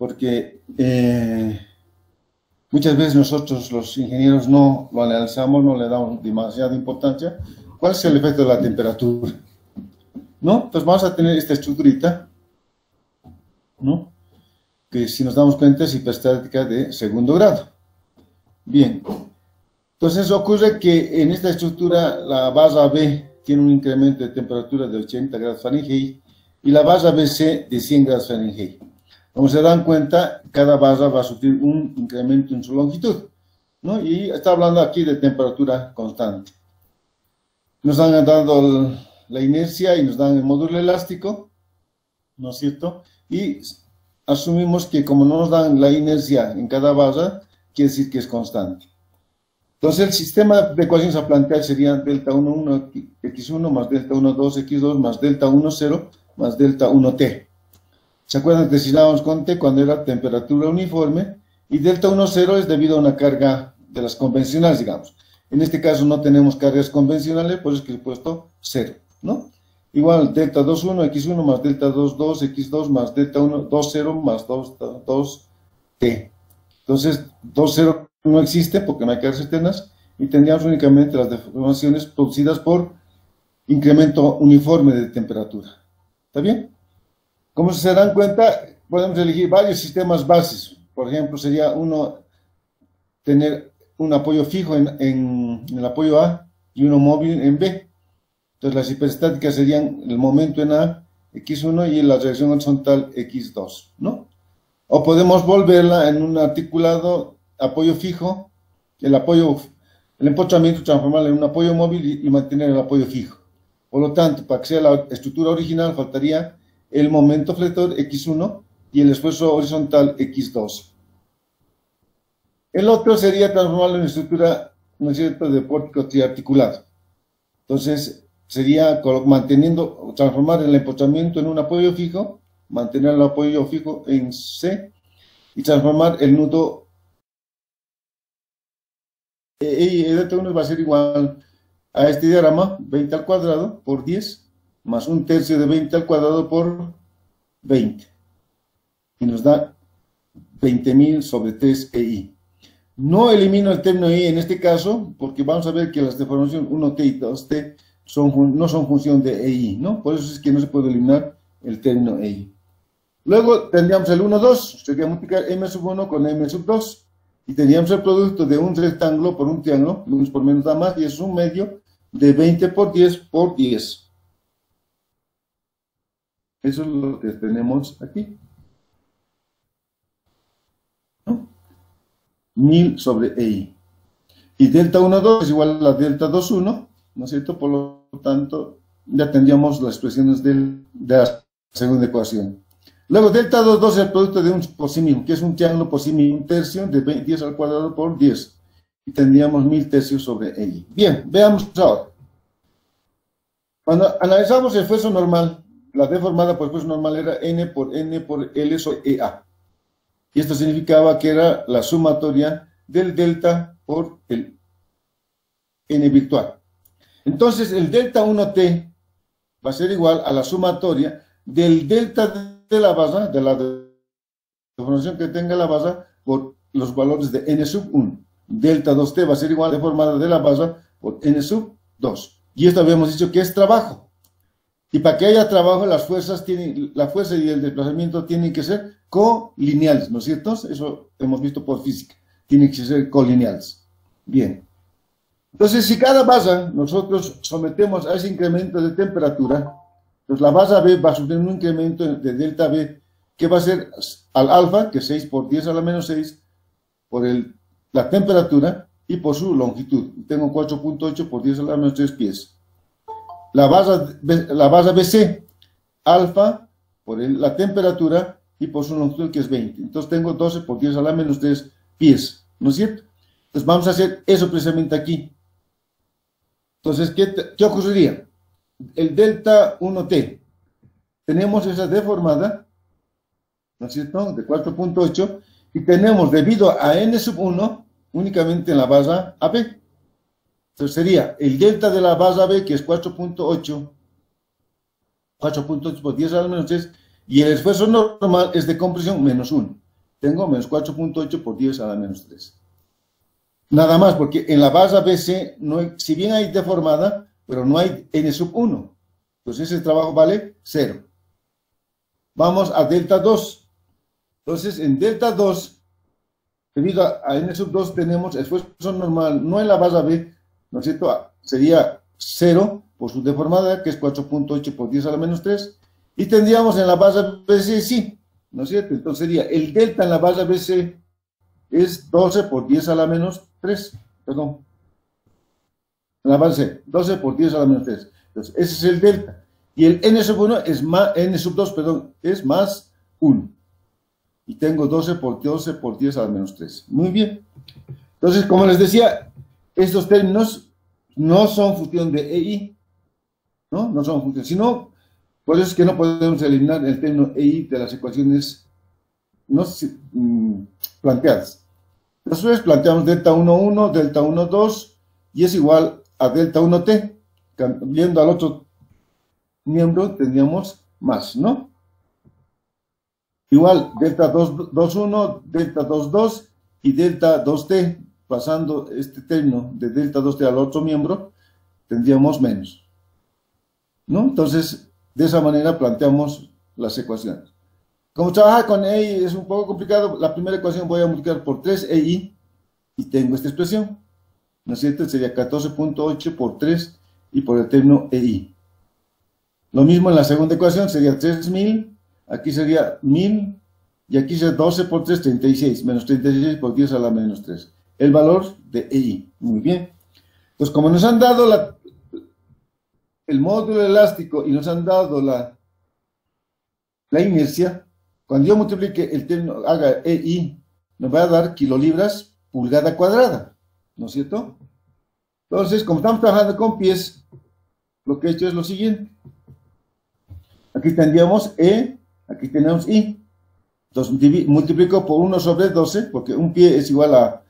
porque muchas veces nosotros los ingenieros no lo analizamos, no le damos demasiada importancia. ¿Cuál es el efecto de la temperatura? ¿No? Entonces vamos a tener esta estructurita, ¿no? Que si nos damos cuenta es hiperestática de segundo grado. Bien, entonces ocurre que en esta estructura la base B tiene un incremento de temperatura de 80 grados Fahrenheit y la base BC de 100 grados Fahrenheit. Como se dan cuenta, cada base va a sufrir un incremento en su longitud, ¿no? Y está hablando aquí de temperatura constante. Nos han dado la inercia y nos dan el módulo elástico, ¿no es cierto? Y asumimos que como no nos dan la inercia en cada base, quiere decir que es constante. Entonces el sistema de ecuaciones a plantear sería delta 1, 1, x1 más delta 1, 2, x2 más delta 1, 0 más delta 1, t. ¿Se acuerdan que designamos con t cuando era temperatura uniforme? Y delta 1, 0 es debido a una carga de las convencionales, digamos. En este caso no tenemos cargas convencionales, por eso es que he puesto 0, ¿no? Igual delta 2, 1, x1 más delta 2, 2, x2 más delta 1, 2, 0 más 2, 2, t. Entonces, 2, 0 no existe porque no hay cargas externas y tendríamos únicamente las deformaciones producidas por incremento uniforme de temperatura. ¿Está bien? Como se dan cuenta, podemos elegir varios sistemas bases. Por ejemplo, sería uno tener un apoyo fijo en el apoyo A y uno móvil en B. Entonces las hiperestáticas serían el momento en A, x1 y la reacción horizontal x2, ¿no? O podemos volverla en un articulado apoyo fijo, el empotramiento transformarlo en un apoyo móvil y mantener el apoyo fijo. Por lo tanto, para que sea la estructura original faltaría el momento flector x1 y el esfuerzo horizontal x2. El otro sería transformarlo en estructura, ¿no es cierto?, de pórtico triarticulado. Entonces, sería transformar el empotramiento en un apoyo fijo, mantener el apoyo fijo en C y transformar el nudo. Y el delta 1 va a ser igual a este diagrama, 20 al cuadrado por 10, más un tercio de 20 al cuadrado por 20. Y nos da 20.000 sobre 3 EI. No elimino el término EI en este caso, porque vamos a ver que las deformaciones 1T y 2T no son función de EI, ¿no? Por eso es que no se puede eliminar el término EI. Luego tendríamos el 1, 2, sería multiplicar M sub 1 con M sub 2. Y tendríamos el producto de un rectángulo por un triángulo, menos por menos da más, y es un medio de 20 por 10 por 10. Eso es lo que tenemos aquí, ¿no? 1000 sobre EI. Y delta 1, 2 es igual a delta 2, 1, ¿no es cierto? Por lo tanto, ya tendríamos las expresiones de la segunda ecuación. Luego, delta 2, 2 es el producto de un por sí mismo, que es un triángulo por sí mismo, un tercio de 10 al cuadrado por 10. Y tendríamos 1000 tercios sobre EI. Bien, veamos ahora. Cuando analizamos el esfuerzo normal, la deformada por esfuerzo normal era N por L sobre EA. Y esto significaba que era la sumatoria del delta por el N virtual. Entonces, el delta 1T va a ser igual a la sumatoria del delta de la base, de la deformación que tenga la base, por los valores de N sub 1. Delta 2T va a ser igual a la deformada de la base por N sub 2. Y esto habíamos dicho que es trabajo. Y para que haya trabajo, la fuerza y el desplazamiento tienen que ser colineales, ¿no es cierto? Eso hemos visto por física. Tienen que ser colineales. Bien. Entonces, si cada base nosotros sometemos a ese incremento de temperatura, entonces la base B va a sufrir un incremento de delta B, que va a ser al alfa, que es 6 por 10 a la menos 6, por la temperatura y por su longitud. Tengo 4.8 por 10 a la menos 3 pies. La base BC, alfa, por la temperatura y por su longitud, que es 20. Entonces tengo 12 por 10 a la menos 3 pies, ¿no es cierto? Entonces vamos a hacer eso precisamente aquí. Entonces, ¿qué ocurriría? El delta 1T, tenemos esa deformada, ¿no es cierto?, de 4.8, y tenemos, debido a N sub 1, únicamente en la base AB. Entonces sería el delta de la base AB, que es 4.8 por 10 a la menos 3, y el esfuerzo normal es de compresión menos 1. tengo menos 4.8 por 10 a la menos 3. Nada más, porque en la barra BC, no hay, si bien hay deformada, pero no hay n sub 1. Entonces ese trabajo vale 0. Vamos a delta 2. Entonces en delta 2, debido a n sub 2 tenemos esfuerzo normal, no en la barra B, ¿no es cierto? Sería 0 por su deformada, que es 4.8 por 10 a la menos 3. Y tendríamos en la barra BC, sí, ¿no es cierto? Entonces sería el delta en la barra BC es 12 por 10 a la menos 3. Perdón. En la base 12 por 10 a la menos 3. Entonces, ese es el delta. Y el n sub 1 es más, n sub 2, perdón, es más 1. Y tengo 12 por 10 a la menos 3. Muy bien. Entonces, como les decía, estos términos no son función de EI. ¿No? No son función. Sino, por eso es que no podemos eliminar el término EI de las ecuaciones no planteadas. Después planteamos delta 1, 1, delta 1, 2, y es igual a delta 1t. Viendo al otro miembro, tendríamos más, ¿no? Igual, delta 2, 2, 1, delta 2, 2, y delta 2t, pasando este término de delta 2t al otro miembro, tendríamos menos, ¿no? Entonces, de esa manera planteamos las ecuaciones. Como trabajar con EI es un poco complicado, la primera ecuación voy a multiplicar por 3EI y tengo esta expresión, ¿no es cierto? Sería 14.8 por 3 y por el término EI. Lo mismo en la segunda ecuación, sería 3000, aquí sería 1000, y aquí sería 12 por 3, 36, menos 36 por 10 a la menos 3. El valor de EI. Muy bien. Entonces, como nos han dado el módulo elástico y nos han dado la inercia, cuando yo multiplique el término, haga EI, nos va a dar kilolibras pulgada cuadrada, ¿no es cierto? Entonces, como estamos trabajando con pies, lo que he hecho es lo siguiente. Aquí tendríamos E, aquí tenemos I. Entonces, multiplico por 1 sobre 12, porque un pie es igual a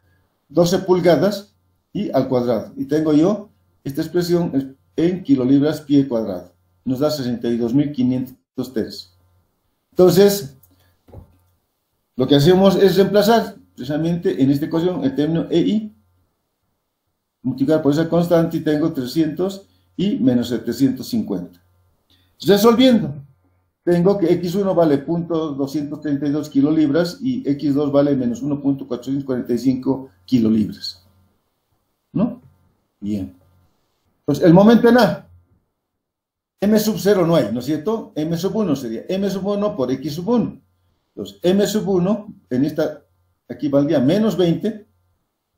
12 pulgadas, y al cuadrado. Y tengo yo esta expresión en kilolibras pie cuadrado. Nos da 62.500 tercios. Entonces, lo que hacemos es reemplazar precisamente en esta ecuación el término EI, multiplicar por esa constante y tengo 300 y menos 750. Resolviendo, tengo que x1 vale 0.232 kilolibras y x2 vale menos 1.445 kilolibras. ¿No? Bien. Pues el momento en A, m sub 0 no hay, ¿no es cierto? M sub 1 sería m sub 1 por x sub 1. Entonces, m sub 1, en esta, aquí valdría menos 20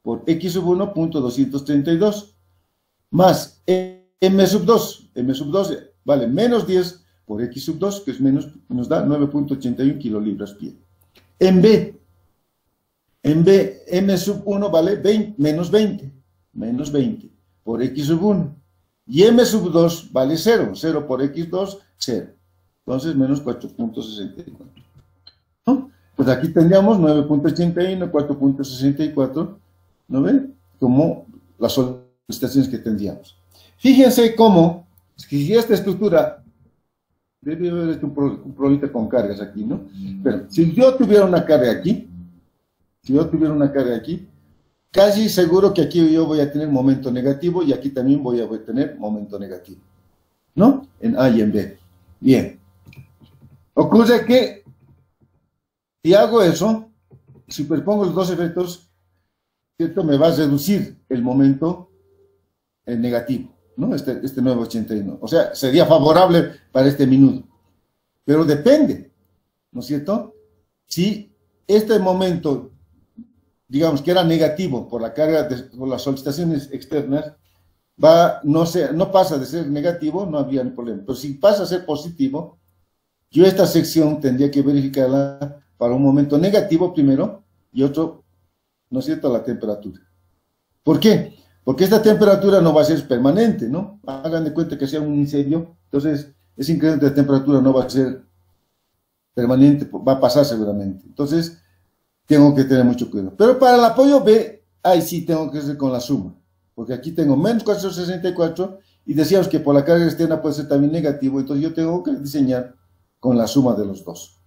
por x sub 1, 232, más m sub 2. M sub 2 vale menos 10 por x sub 2, que es menos, nos da 9.81 kilolibras pie. En B, m sub 1 vale menos 20 por x sub 1. Y m sub 2 vale 0, 0 por x2, 0. Entonces, menos 4.64. ¿No? Pues aquí tendríamos 9.81, 4.64, ¿no ven? Como las solicitaciones que tendríamos. Fíjense cómo, si esta estructura, debe haber un problema con cargas aquí, ¿no? Pero si yo tuviera una carga aquí, casi seguro que aquí yo voy a tener momento negativo y aquí también voy a tener momento negativo, ¿no? En A y en B. Bien. Ocurre que si hago eso, superpongo los dos efectos, ¿cierto? Me va a reducir el momento negativo, ¿no? Este 981. O sea, sería favorable para este minuto. Pero depende, ¿no es cierto? Si este momento, digamos que era negativo por la carga, por las solicitaciones externas, no pasa de ser negativo, no habría problema. Pero si pasa a ser positivo, yo esta sección tendría que verificarla para un momento negativo primero y otro, ¿no es cierto?, la temperatura. ¿Por qué? Porque esta temperatura no va a ser permanente, ¿no? Hagan de cuenta que sea un incendio, entonces ese incremento de temperatura no va a ser permanente, va a pasar seguramente. Entonces, tengo que tener mucho cuidado. Pero para el apoyo B, ahí sí tengo que hacer con la suma, porque aquí tengo menos 464 y decíamos que por la carga externa puede ser también negativo, entonces yo tengo que diseñar con la suma de los dos,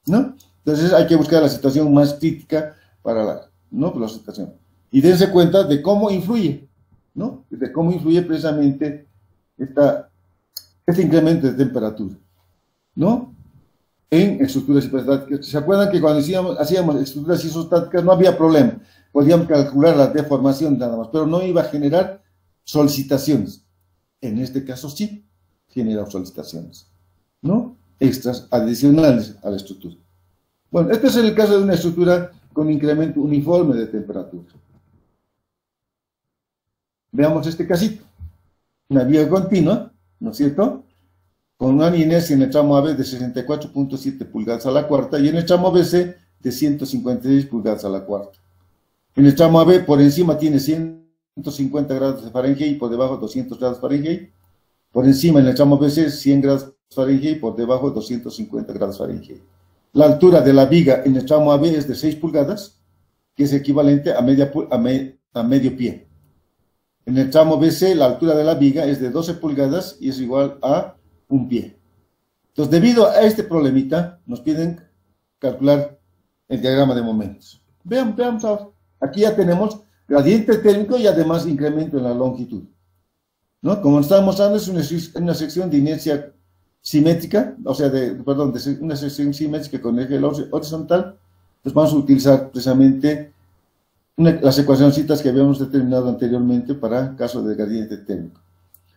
¿no? Entonces hay que buscar la situación más crítica para la situación. Y dense cuenta de cómo influye, ¿no? De cómo influye precisamente este incremento de temperatura, ¿no? En estructuras hiperestáticas. ¿Se acuerdan que cuando hacíamos estructuras isostáticas no había problema? Podíamos calcular la deformación nada más, pero no iba a generar solicitaciones. En este caso sí genera solicitaciones, ¿no? Extras, adicionales a la estructura. Bueno, este es el caso de una estructura con incremento uniforme de temperatura. Veamos este casito. Una viga continua, ¿no es cierto?, con una inercia en el tramo AB de 64.7 pulgadas a la cuarta y en el tramo BC de 156 pulgadas a la cuarta. En el tramo AB por encima tiene 150 grados de Fahrenheit y por debajo 200 grados Fahrenheit. Por encima en el tramo BC 100 grados Fahrenheit y por debajo 250 grados Fahrenheit. La altura de la viga en el tramo AB es de 6 pulgadas, que es equivalente a medio pie. En el tramo BC la altura de la viga es de 12 pulgadas y es igual a un pie. Entonces, debido a este problemita, nos piden calcular el diagrama de momentos. Veamos ahora. Aquí ya tenemos gradiente térmico y además incremento en la longitud, ¿no? Como estaba mostrando, es una sección de inercia simétrica, o sea, de una sección simétrica con eje horizontal. Entonces vamos a utilizar precisamente las ecuacioncitas que habíamos determinado anteriormente para caso de gradiente térmico.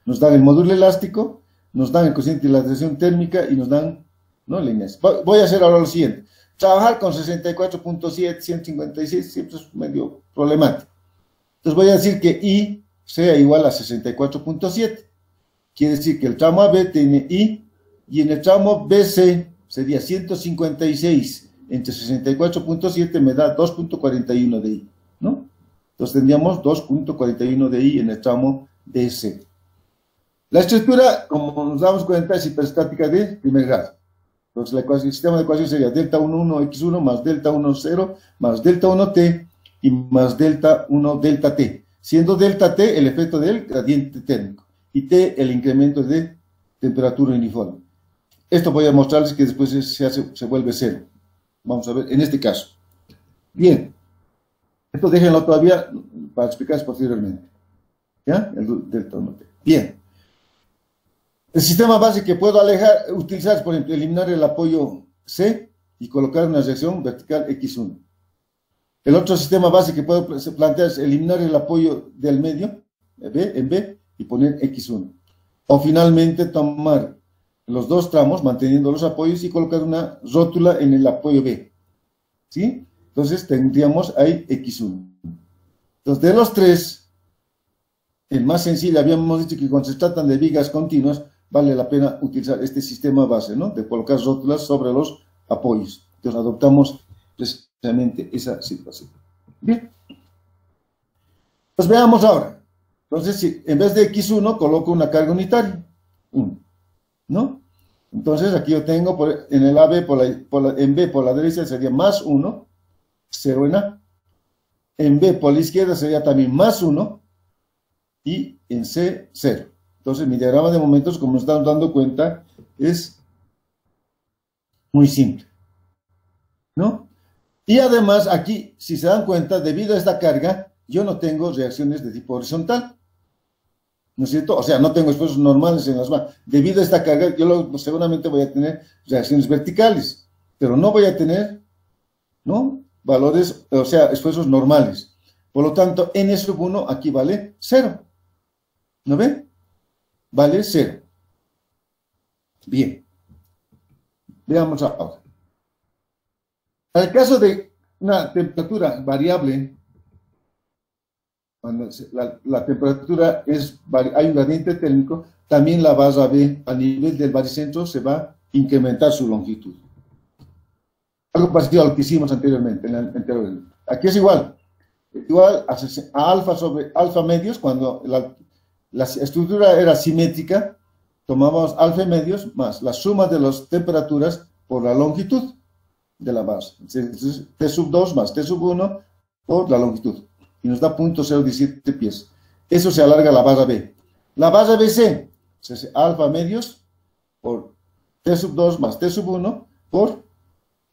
Nos dan el módulo elástico, nos dan el cociente de dilatación térmica y nos dan, ¿no?, la inercia. Voy a hacer ahora lo siguiente. Trabajar con 64.7, 156 siempre es medio problemático. Entonces voy a decir que I sea igual a 64.7. Quiere decir que el tramo AB tiene I y en el tramo BC sería 156 entre 64.7 me da 2.41 de I, ¿no? Entonces tendríamos 2.41 de I en el tramo BC. La estructura, como nos damos cuenta, es hiperestática de primer grado. Entonces el sistema de ecuación sería delta 1, x1 más delta 1, 0 más delta 1t y más delta 1, delta t, siendo delta t el efecto del gradiente térmico y t el incremento de temperatura uniforme. Esto voy a mostrarles que después se vuelve cero. Vamos a ver en este caso. Bien, esto déjenlo todavía para explicarles posteriormente. ¿Ya? El delta 1t. Bien. El sistema base que puedo utilizar, por ejemplo, eliminar el apoyo C y colocar una sección vertical X1. El otro sistema base que puedo plantear es eliminar el apoyo del medio, en B, y poner X1. O finalmente tomar los dos tramos, manteniendo los apoyos, y colocar una rótula en el apoyo B. ¿Sí? Entonces tendríamos ahí X1. Entonces, de los tres, el más sencillo, habíamos dicho que cuando se tratan de vigas continuas, vale la pena utilizar este sistema base, ¿no?, de colocar rótulas sobre los apoyos. Entonces adoptamos precisamente esa situación. Bien. Pues veamos ahora. Entonces, si en vez de X1 coloco una carga unitaria, 1, ¿no? Entonces aquí yo tengo en el AB, en B por la derecha sería más 1, 0 en A. En B por la izquierda sería también más 1 y en C, 0. Entonces, mi diagrama de momentos, como nos estamos dando cuenta, es muy simple, ¿no? Y además, aquí, si se dan cuenta, debido a esta carga, yo no tengo reacciones de tipo horizontal, ¿no es cierto? O sea, no tengo esfuerzos normales en las manos. Debido a esta carga, yo seguramente voy a tener reacciones verticales, pero no voy a tener, ¿no?, valores, o sea, esfuerzos normales. Por lo tanto, N sub 1 aquí vale 0. ¿No ven? Vale 0. Bien. Veamos ahora. En el caso de una temperatura variable, cuando la temperatura hay un gradiente térmico, también la barra B a nivel del baricentro se va a incrementar su longitud. Algo parecido a lo que hicimos anteriormente. Aquí es igual a alfa sobre alfa medios. Cuando la estructura era simétrica, tomamos alfa medios más la suma de las temperaturas por la longitud de la base. Entonces, T sub 2 más T sub 1 por la longitud. Y nos da 0.017 pies. Eso se alarga a la barra B. La barra BC se hace alfa medios por T sub 2 más T sub 1 por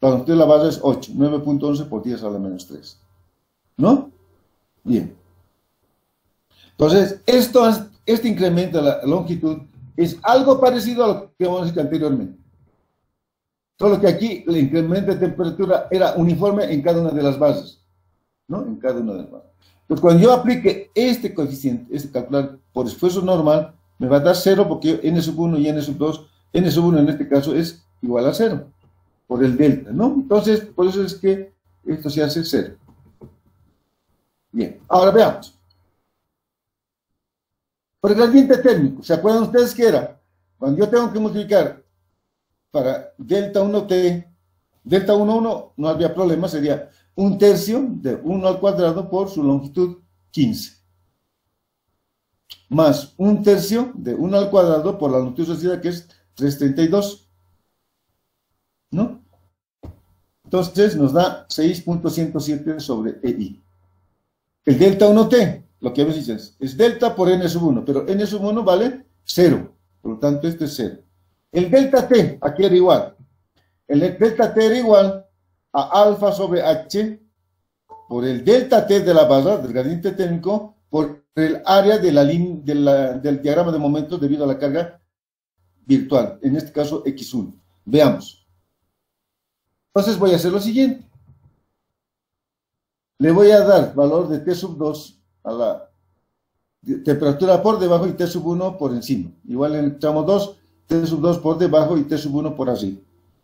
la longitud de la base es 8, 9.11 por 10 a la menos 3. ¿No? Bien. Entonces, este incremento de la longitud es algo parecido a lo que hemos dicho anteriormente. Solo que aquí el incremento de temperatura era uniforme en cada una de las bases. ¿No? En cada una de las bases. Entonces, cuando yo aplique este coeficiente, este calcular por esfuerzo normal, me va a dar 0 porque n sub 1 y n sub 2, n sub 1 en este caso es igual a 0, por el delta, ¿no? Entonces, por eso es que esto se hace 0. Bien, ahora veamos. Por el gradiente térmico, ¿se acuerdan ustedes qué era? Cuando yo tengo que multiplicar para delta 1t, delta 1, 1, no había problema, sería 1/3 de 1 al cuadrado por su longitud 15. Más 1/3 de 1 al cuadrado por la longitud asociada que es 332. ¿No? Entonces nos da 6.107 sobre EI. El delta 1t, lo que hemos dicho es delta por n sub 1, pero n sub 1 vale 0. Por lo tanto, este es 0. El delta t, aquí era igual. El delta t era igual a alfa sobre h por el delta t de la base del gradiente térmico por el área de del diagrama de momentos debido a la carga virtual, en este caso x1. Veamos. Entonces voy a hacer lo siguiente. Le voy a dar valor de T sub 2 a la temperatura por debajo y T sub 1 por encima. Igual en el tramo 2, T sub 2 por debajo y T sub 1 por arriba.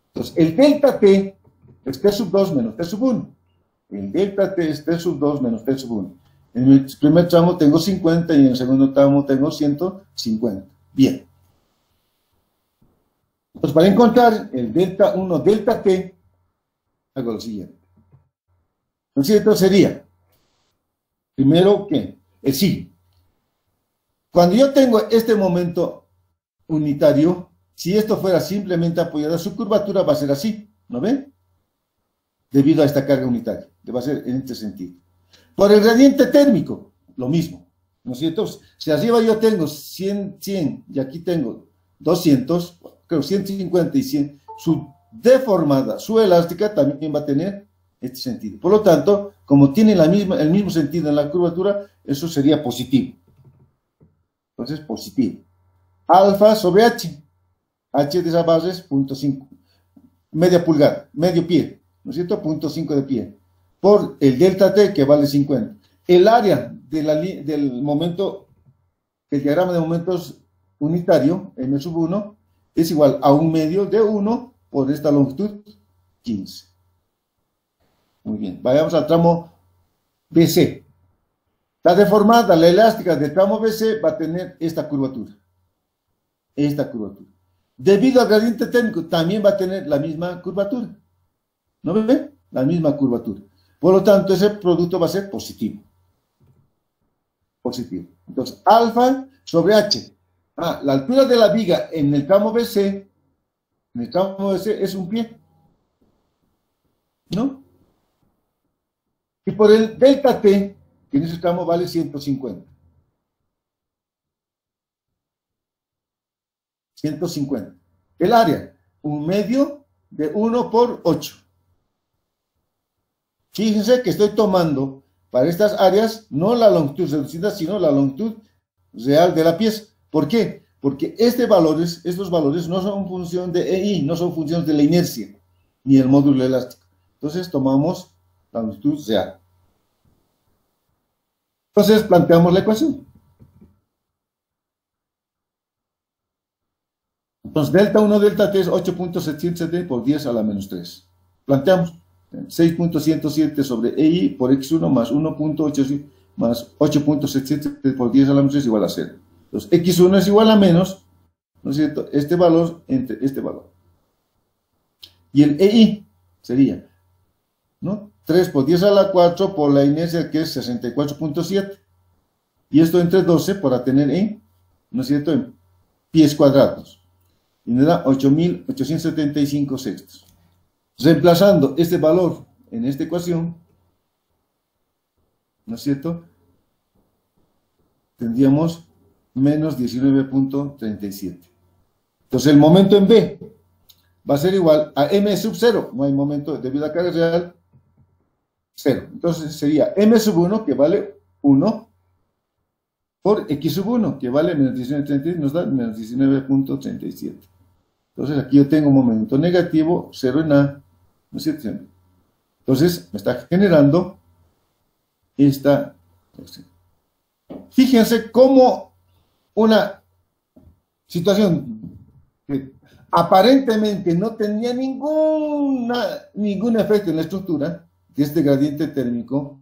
Entonces, el delta T es T sub 2 menos T sub 1. El delta T es T sub 2 menos T sub 1. En el primer tramo tengo 50 y en el segundo tramo tengo 150. Bien. Entonces, para encontrar el delta 1, delta T, hago lo siguiente. Entonces, sería, primero, ¿qué? El signo. Cuando yo tengo este momento unitario, si esto fuera simplemente apoyado, su curvatura va a ser así, ¿no ven? Debido a esta carga unitaria, va a ser en este sentido. Por el gradiente térmico, lo mismo, ¿no es cierto? Si arriba yo tengo 100, 100, y aquí tengo 200, creo 150 y 100, su deformada, su elástica también va a tener este sentido. Por lo tanto, como tiene el mismo sentido en la curvatura, eso sería positivo. Entonces, positivo. Alfa sobre h. H de esa base es 0.5. Media pulgada, medio pie, ¿no es cierto? 0.5 de pie. Por el delta t, que vale 50. El área del momento, el diagrama de momentos unitario, m sub 1, es igual a 1/2 de 1 por esta longitud, 15. Muy bien, vayamos al tramo BC. La deformada, la elástica del tramo BC va a tener esta curvatura. Esta curvatura. Debido al gradiente térmico, también va a tener la misma curvatura. ¿No ven? La misma curvatura. Por lo tanto, ese producto va a ser positivo. Positivo. Entonces, alfa sobre h. La altura de la viga en el tramo BC, es un pie. ¿No? Y por el delta T, que en ese tramo vale 150. 150. El área, 1/2 de 1 por 8. Fíjense que estoy tomando para estas áreas no la longitud reducida, sino la longitud real de la pieza. ¿Por qué? Porque estos valores no son función de EI, no son funciones de la inercia, ni el módulo elástico. Entonces tomamos la longitud real. Entonces planteamos la ecuación. Entonces delta 1 delta t es 8.770 por 10 a la menos 3. Planteamos 6.107 sobre EI por x1 más 1.8 más 8.770 por 10 a la menos 3 igual a 0. Entonces x1 es igual a menos, ¿no es cierto?, este valor entre este valor. Y el EI sería, ¿no?, 3 por 10 a la 4 por la inercia que es 64.7. Y esto entre 12 para tener en, ¿no es cierto?, en pies cuadrados. Y me da 8.875 sextos. Reemplazando este valor en esta ecuación, ¿no es cierto?, tendríamos menos 19.37. Entonces el momento en B, va a ser igual a m sub 0, no hay momento debido a carga real, 0. Entonces sería m sub 1, que vale 1, por x sub 1, que vale menos 19.36, nos da menos 19.37. Entonces aquí yo tengo un momento negativo, 0 en A, ¿no es cierto? Entonces me está generando esta. Fíjense cómo una situación que aparentemente no tenía ningún efecto en la estructura, que este gradiente térmico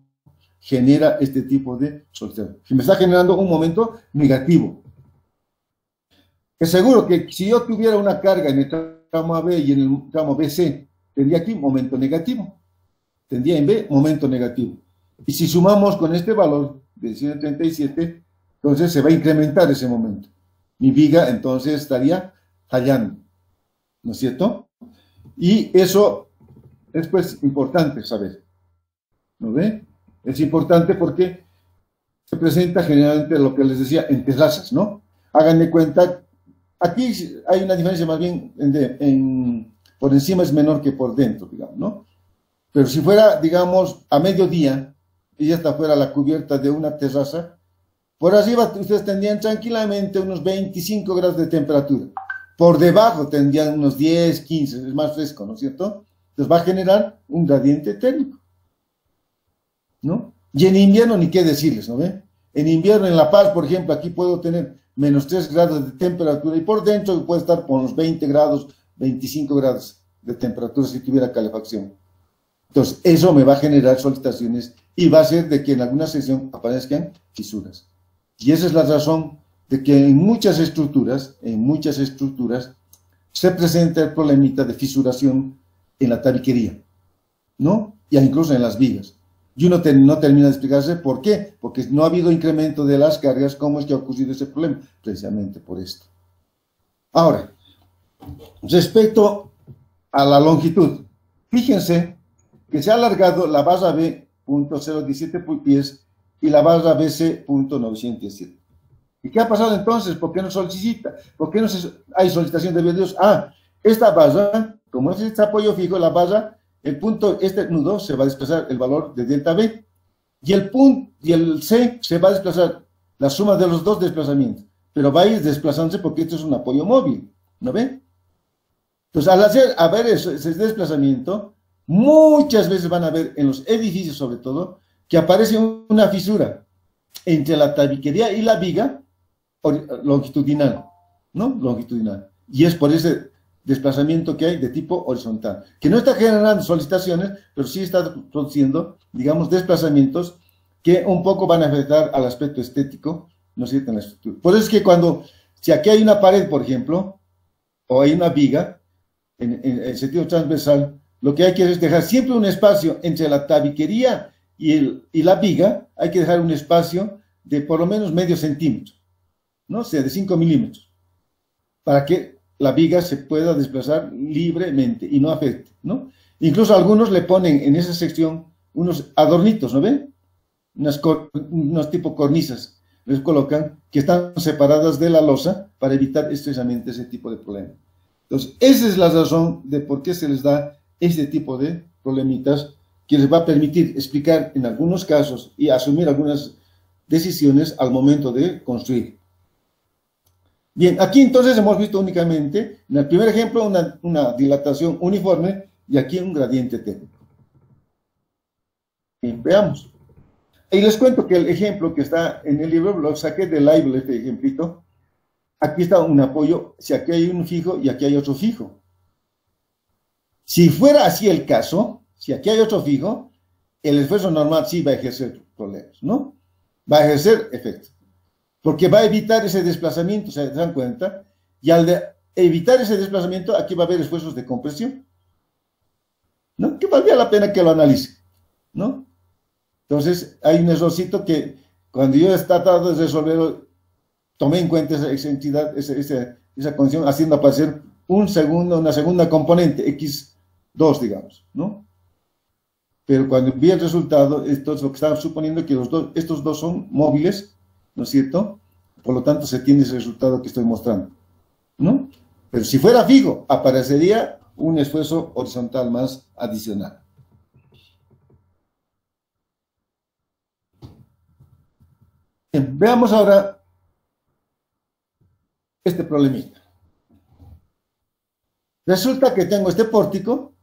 genera este tipo de solicitud. Si me está generando un momento negativo. Es seguro que si yo tuviera una carga en el tramo AB y en el tramo BC, tendría aquí momento negativo. Tendría en B momento negativo. Y si sumamos con este valor de 137, entonces se va a incrementar ese momento. Mi viga entonces estaría fallando, ¿no es cierto? Y eso es pues importante saber, ¿no ve? Es importante porque se presenta generalmente lo que les decía en terrazas, ¿no? Hagan de cuenta, aquí hay una diferencia más bien, por encima es menor que por dentro, digamos, ¿no? Pero si fuera, digamos, a mediodía, y esta fuera la cubierta de una terraza, por arriba ustedes tendrían tranquilamente unos 25 grados de temperatura. Por debajo tendrían unos 10, 15, es más fresco, ¿no es cierto? Entonces va a generar un gradiente térmico, ¿no? Y en invierno ni qué decirles, ¿no ven? En invierno en La Paz, por ejemplo, aquí puedo tener menos 3 grados de temperatura y por dentro puede estar por unos 20 grados, 25 grados de temperatura si tuviera calefacción. Entonces, eso me va a generar solicitaciones y va a hacer de que en alguna sección aparezcan fisuras. Y esa es la razón de que en muchas estructuras, se presenta el problemita de fisuración en la tabiquería, ¿no? Y incluso en las vigas. Y uno no termina de explicarse por qué, porque no ha habido incremento de las cargas. ¿Cómo es que ha ocurrido ese problema? Precisamente por esto. Ahora, respecto a la longitud, fíjense que se ha alargado la barra B .017 pies y la barra BC .917. ¿Y qué ha pasado entonces? ¿Por qué no solicita? ¿Por qué no hay solicitación de videos? Esta barra, como es este apoyo fijo, la barra, el punto, este nudo se va a desplazar el valor de delta B y el punto y el C se va a desplazar la suma de los dos desplazamientos, pero va a ir desplazándose porque esto es un apoyo móvil, ¿no ven? Entonces, al haber ese desplazamiento, muchas veces van a ver en los edificios sobre todo que aparece una fisura entre la tabiquería y la viga longitudinal, ¿no? Longitudinal. Y es por ese desplazamiento que hay de tipo horizontal, que no está generando solicitaciones, pero sí está produciendo, digamos, desplazamientos que un poco van a afectar al aspecto estético, ¿no es cierto?, en la estructura. Por eso es que si aquí hay una pared, por ejemplo, o hay una viga, en el sentido transversal, lo que hay que es dejar siempre un espacio entre la tabiquería y la viga, hay que dejar un espacio de por lo menos medio centímetro, ¿no? O sea, de 5 milímetros, para que la viga se pueda desplazar libremente y no afecte, ¿no? Incluso algunos le ponen en esa sección unos adornitos, ¿no ven? Unos tipo cornisas, les colocan que están separadas de la losa para evitar estrechamente ese tipo de problema. Entonces, esa es la razón de por qué se les da este tipo de problemitas que les va a permitir explicar en algunos casos y asumir algunas decisiones al momento de construir. Bien, aquí entonces hemos visto únicamente, en el primer ejemplo, una dilatación uniforme y aquí un gradiente térmico. Bien, veamos. Y les cuento que el ejemplo que está en el libro, lo saqué del libro, este ejemplito. Aquí está un apoyo, si aquí hay un fijo y aquí hay otro fijo. Si fuera así el caso, si aquí hay otro fijo, el esfuerzo normal sí va a ejercer problemas, ¿no? Va a ejercer efecto. Porque va a evitar ese desplazamiento, ¿se dan cuenta? Y al evitar ese desplazamiento, aquí va a haber esfuerzos de compresión, ¿no? Que valdría la pena que lo analice, ¿no? Entonces, hay un errorcito que cuando yo he tratado de resolverlo, tomé en cuenta esa entidad, esa condición, haciendo aparecer una segunda componente, X2, digamos, ¿no? Pero cuando vi el resultado, esto es lo que estaba suponiendo que estos dos son móviles, ¿no es cierto? Por lo tanto, se tiene ese resultado que estoy mostrando, ¿no? Pero si fuera fijo, aparecería un esfuerzo horizontal más adicional. Bien, veamos ahora este problemita. Resulta que tengo este pórtico,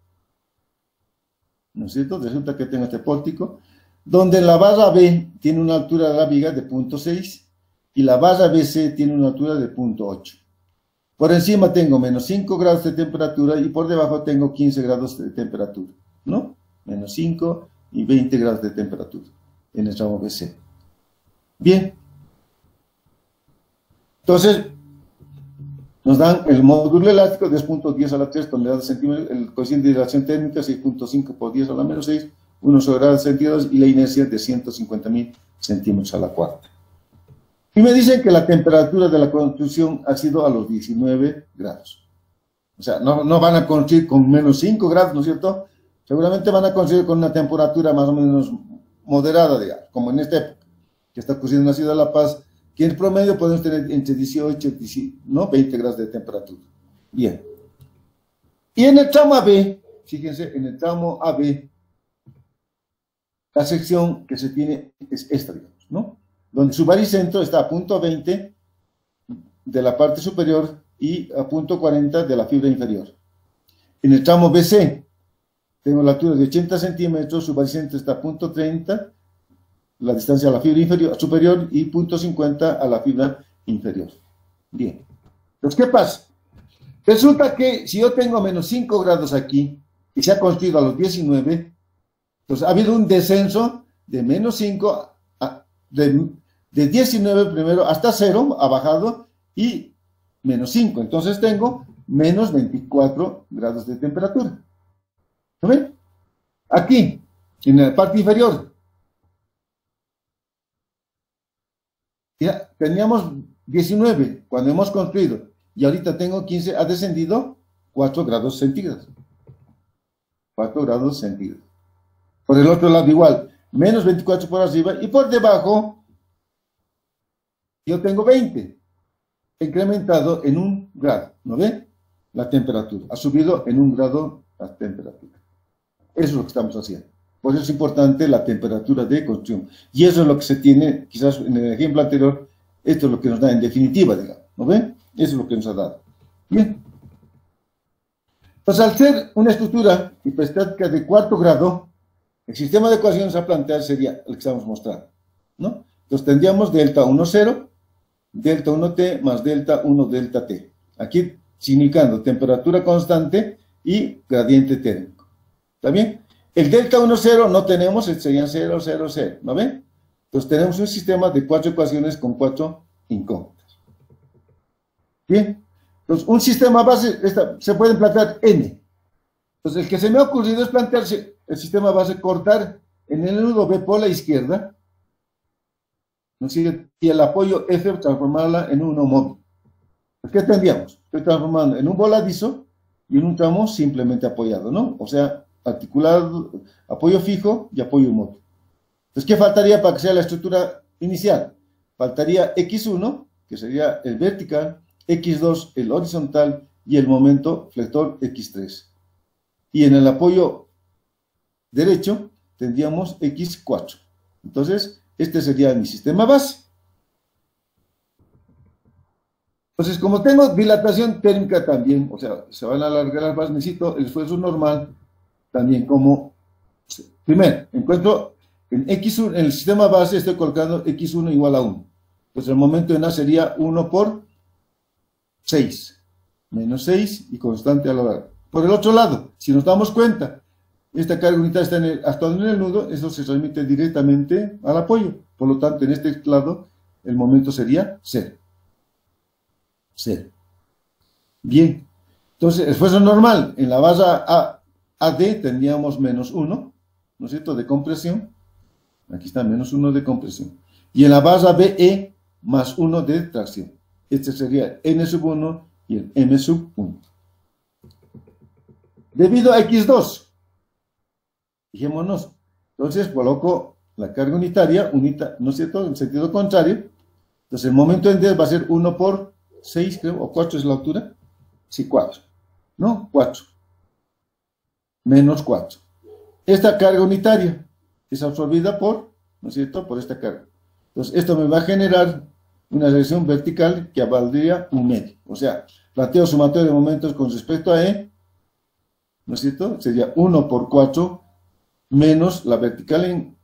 ¿no es cierto? Resulta que tengo este pórtico, donde la barra B tiene una altura de la viga de 0.6 y la barra BC tiene una altura de 0.8. Por encima tengo menos 5 grados de temperatura y por debajo tengo 15 grados de temperatura, ¿no? Menos 5 y 20 grados de temperatura en el tramo BC. Bien. Entonces, nos dan el módulo elástico 10.10 a la 3 toneladas centímetros, el coeficiente de dilatación térmica 6.5 por 10 a la menos 6, 1 sobre grados centígrados y la inercia de 150.000 centímetros a la cuarta. Y me dicen que la temperatura de la construcción ha sido a los 19 grados. O sea, no van a construir con menos 5 grados, ¿no es cierto? Seguramente van a construir con una temperatura más o menos moderada, digamos, como en esta época, que está ocurriendo en la ciudad de La Paz, que en promedio podemos tener entre 18 y 20 grados de temperatura. Bien. Y en el tramo AB, fíjense, en el tramo AB, la sección que se tiene es esta, digamos, ¿no? Donde su baricentro está a 0.20 de la parte superior y a 0.40 de la fibra inferior. En el tramo BC, tengo la altura de 80 centímetros, su baricentro está a 0.30, la distancia a la fibra inferior, superior y 0.50 a la fibra inferior. Bien. Entonces, ¿qué pasa? Resulta que si yo tengo menos 5 grados aquí y se ha construido a los 19, entonces ha habido un descenso de menos 5 de 19 primero hasta 0, ha bajado, y menos 5. Entonces tengo menos 24 grados de temperatura. ¿Lo ven? Aquí, en la parte inferior, ya teníamos 19 cuando hemos construido, y ahorita tengo 15, ha descendido 4 grados centígrados. 4 grados centígrados. Por el otro lado igual, menos 24 por arriba, y por debajo yo tengo 20, incrementado en 1 grado, ¿no ven? La temperatura, ha subido en 1 grado la temperatura. Eso es lo que estamos haciendo. Por eso es importante la temperatura de construcción. Y eso es lo que se tiene, quizás en el ejemplo anterior, esto es lo que nos da en definitiva, digamos, ¿no ven? Eso es lo que nos ha dado. Bien. Entonces, al ser una estructura hiperestática de 4º grado, el sistema de ecuaciones a plantear sería el que estamos mostrando, ¿no? Entonces tendríamos delta 1, 0, delta 1T más delta 1 delta T. Aquí significando temperatura constante y gradiente térmico. ¿Está bien? El delta 1, 0 no tenemos, serían 0, 0, 0. ¿No ven? Entonces tenemos un sistema de 4 ecuaciones con 4 incógnitas. Bien. Entonces un sistema base, se pueden plantear n. Entonces el que se me ha ocurrido es plantearse el sistema base, cortar en el nudo B por la izquierda, ¿no es cierto? Y el apoyo F transformarla en un móvil. ¿Qué tendríamos? Estoy transformando en un voladizo y en un tramo simplemente apoyado, ¿no? O sea, articulado, apoyo fijo y apoyo móvil. Entonces, ¿qué faltaría para que sea la estructura inicial? Faltaría X1, que sería el vertical, X2, el horizontal, y el momento flector X3. Y en el apoyo derecho tendríamos X4. Entonces, este sería mi sistema base. Entonces, como tengo dilatación térmica también, o sea, se van a alargar las bases, necesito el esfuerzo normal también como, primero, encuentro en X1, en el sistema base estoy colocando X1 igual a 1. Entonces, el momento de nada sería 1 por 6, menos 6 y constante a lo largo. Por el otro lado, si nos damos cuenta, esta carga unitaria está actuando en el nudo, eso se transmite directamente al apoyo. Por lo tanto, en este lado, el momento sería 0. 0. Bien. Entonces, esfuerzo normal. En la barra AD tendríamos menos 1, ¿no es cierto?, de compresión. Aquí está menos 1 de compresión. Y en la barra BE, más 1 de tracción. Este sería N sub 1 y el M sub 1. Debido a X2, fijémonos, entonces coloco la carga unitaria, ¿no es cierto?, en sentido contrario. Entonces el momento en D va a ser 1 por 6, creo, o 4 es la altura. Sí, 4. ¿No? 4. menos 4. Esta carga unitaria es absorbida por, ¿no es cierto?, por esta carga. Entonces, esto me va a generar una reacción vertical que valdría 1/2. O sea, planteo sumatorio de momentos con respecto a E, ¿no es cierto?, sería 1 por 4 menos la vertical en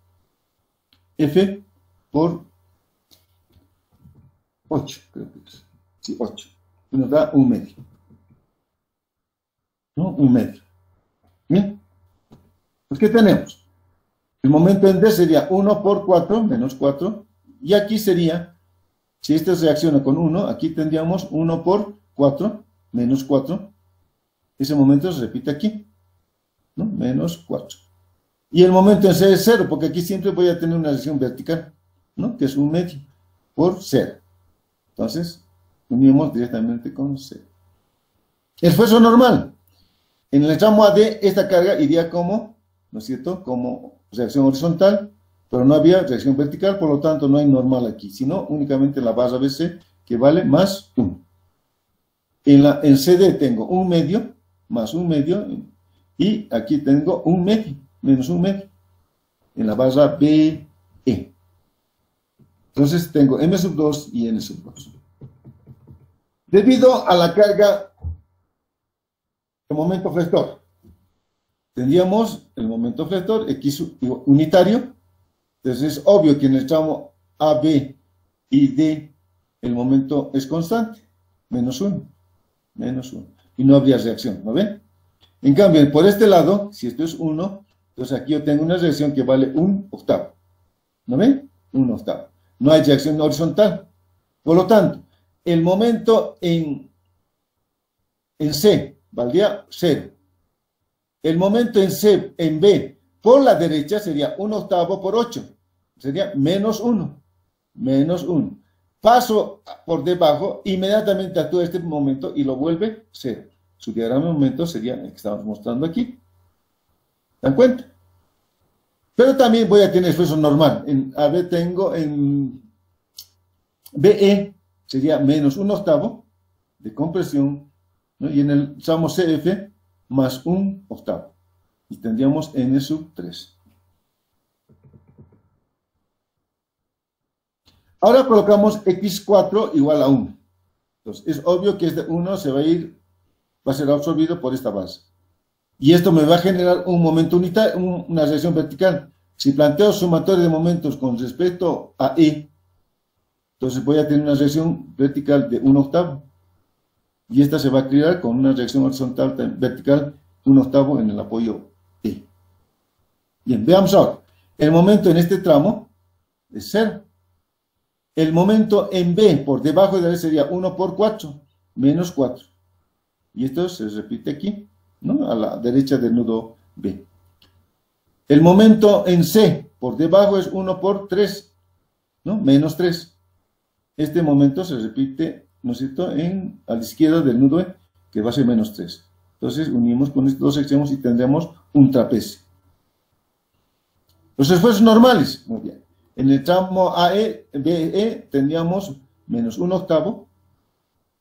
F por 8, creo que es. Sí, 8. Y nos da 1/2. ¿No? 1/2. ¿Bien? Pues, ¿qué tenemos? El momento en D sería 1 por 4 menos 4. Y aquí sería, si esto reacciona con 1, aquí tendríamos 1 por 4 menos 4. Ese momento se repite aquí, ¿no? Menos 4. Y el momento en C es 0, porque aquí siempre voy a tener una reacción vertical, ¿no?, que es 1/2 por 0. Entonces, unimos directamente con 0. Esfuerzo normal. En el tramo AD, esta carga iría como, ¿no es cierto?, como reacción horizontal, pero no había reacción vertical, por lo tanto no hay normal aquí, sino únicamente la barra BC, que vale más 1. En CD tengo 1/2 más 1/2, y aquí tengo 1/2 menos 1/2 en la barra BE. Entonces tengo M2 y N2. Debido a la carga de momento flector, tendríamos el momento flector X unitario. Entonces es obvio que en el tramo AB y D el momento es constante, menos 1, y no habría reacción, ¿no ven? En cambio, por este lado, si esto es 1, entonces aquí yo tengo una reacción que vale 1/8, ¿no ven? 1/8. No hay reacción horizontal. Por lo tanto, el momento en C valdría 0. El momento en B por la derecha sería 1/8 por 8. Sería menos 1. Paso por debajo, inmediatamente actúa este momento y lo vuelve 0. Su diagrama de momento sería el que estamos mostrando aquí. ¿Se dan cuenta? Pero también voy a tener esfuerzo normal. En AB tengo, en BE sería menos 1/8 de compresión, ¿no? Y en el tramo CF más 1/8. Y tendríamos N3. Ahora colocamos X4 igual a 1. Entonces, es obvio que este 1 va a ser absorbido por esta base. Y esto me va a generar un momento unitario, una reacción vertical. Si planteo sumatorio de momentos con respecto a E, entonces voy a tener una reacción vertical de 1/8. Y esta se va a crear con una reacción horizontal vertical de 1/8 en el apoyo E. Bien, veamos ahora. El momento en este tramo es 0. El momento en B por debajo de él sería 1 por 4, menos 4. Y esto se repite aquí, ¿no?, a la derecha del nudo B. El momento en C por debajo es 1 por 3, ¿no?, menos 3. Este momento se repite, ¿no es cierto?, a la izquierda del nudo E, que va a ser menos 3. Entonces unimos con estos dos extremos y tendremos un trapecio. Los esfuerzos normales, muy bien. En el tramo AE, BE tendríamos menos 1/8,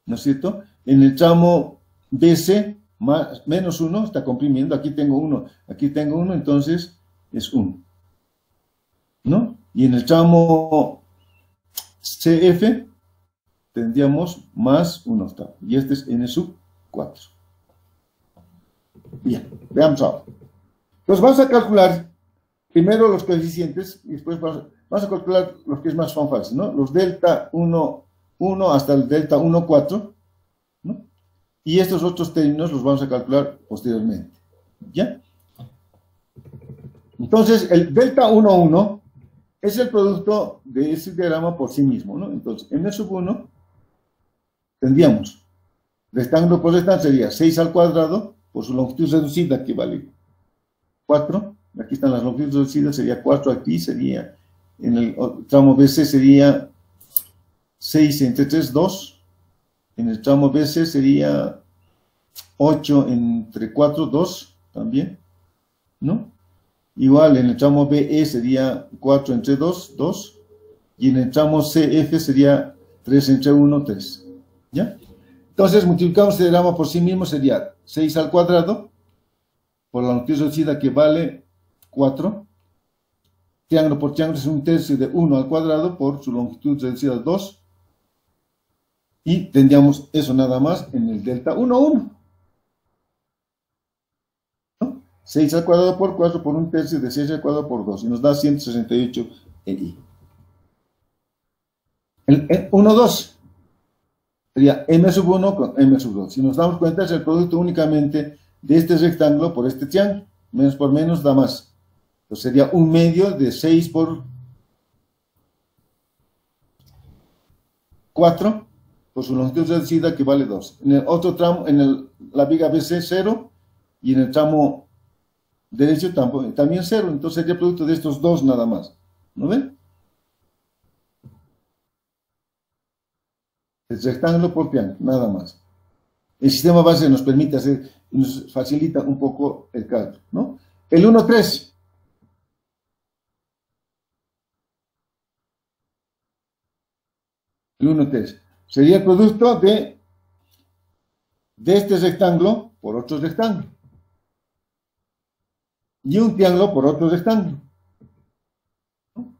¿no es cierto? En el tramo BC, menos 1, está comprimiendo, aquí tengo 1, entonces es 1, ¿no? Y en el tramo CF tendríamos más 1/8, y este es N4. Bien, veamos ahora. Entonces vamos a calcular primero los coeficientes y después vamos a calcular los que es más fácil, ¿no? Los delta 1, 1 hasta el delta 1, 4, ¿no? Y estos otros términos los vamos a calcular posteriormente, ¿ya? Entonces, el delta 1, 1 es el producto de ese diagrama por sí mismo, ¿no? Entonces, en N1 tendríamos, rectángulo por rectángulo sería 6 al cuadrado por su longitud reducida, que vale 4. Aquí están las longitudes reducidas, sería 4 aquí, sería en el tramo BC sería 6 entre 3, 2. En el tramo BC sería 8 entre 4, 2 también, ¿no? Igual en el tramo BE sería 4 entre 2, 2. Y en el tramo CF sería 3 entre 1, 3. ¿Ya? Entonces multiplicamos este diagrama por sí mismo, sería 6 al cuadrado por la longitud reducida que vale 4. Triángulo por triángulo es 1/3 de 1 al cuadrado por su longitud reducida 2. Y tendríamos eso nada más en el delta 1, 1. ¿No? 6 al cuadrado por 4 por 1/3 de 6 al cuadrado por 2. Y nos da 168 i. El 1, 2 sería m sub 1 con m sub 2. Si nos damos cuenta, es el producto únicamente de este rectángulo por este triángulo. Menos por menos da más. Entonces sería 1/2 de 6 por 4 por su longitud reducida que vale 2. En el otro tramo, en la viga BC 0 y en el tramo derecho también 0. Entonces sería producto de estos dos nada más. ¿No ven? El rectángulo por triángulo, nada más. El sistema base nos permite hacer, nos facilita un poco el cálculo, ¿no? El 1, 3. El 1, 3. Sería el producto de este rectángulo por otro rectángulo. Y un triángulo por otro rectángulo. ¿No?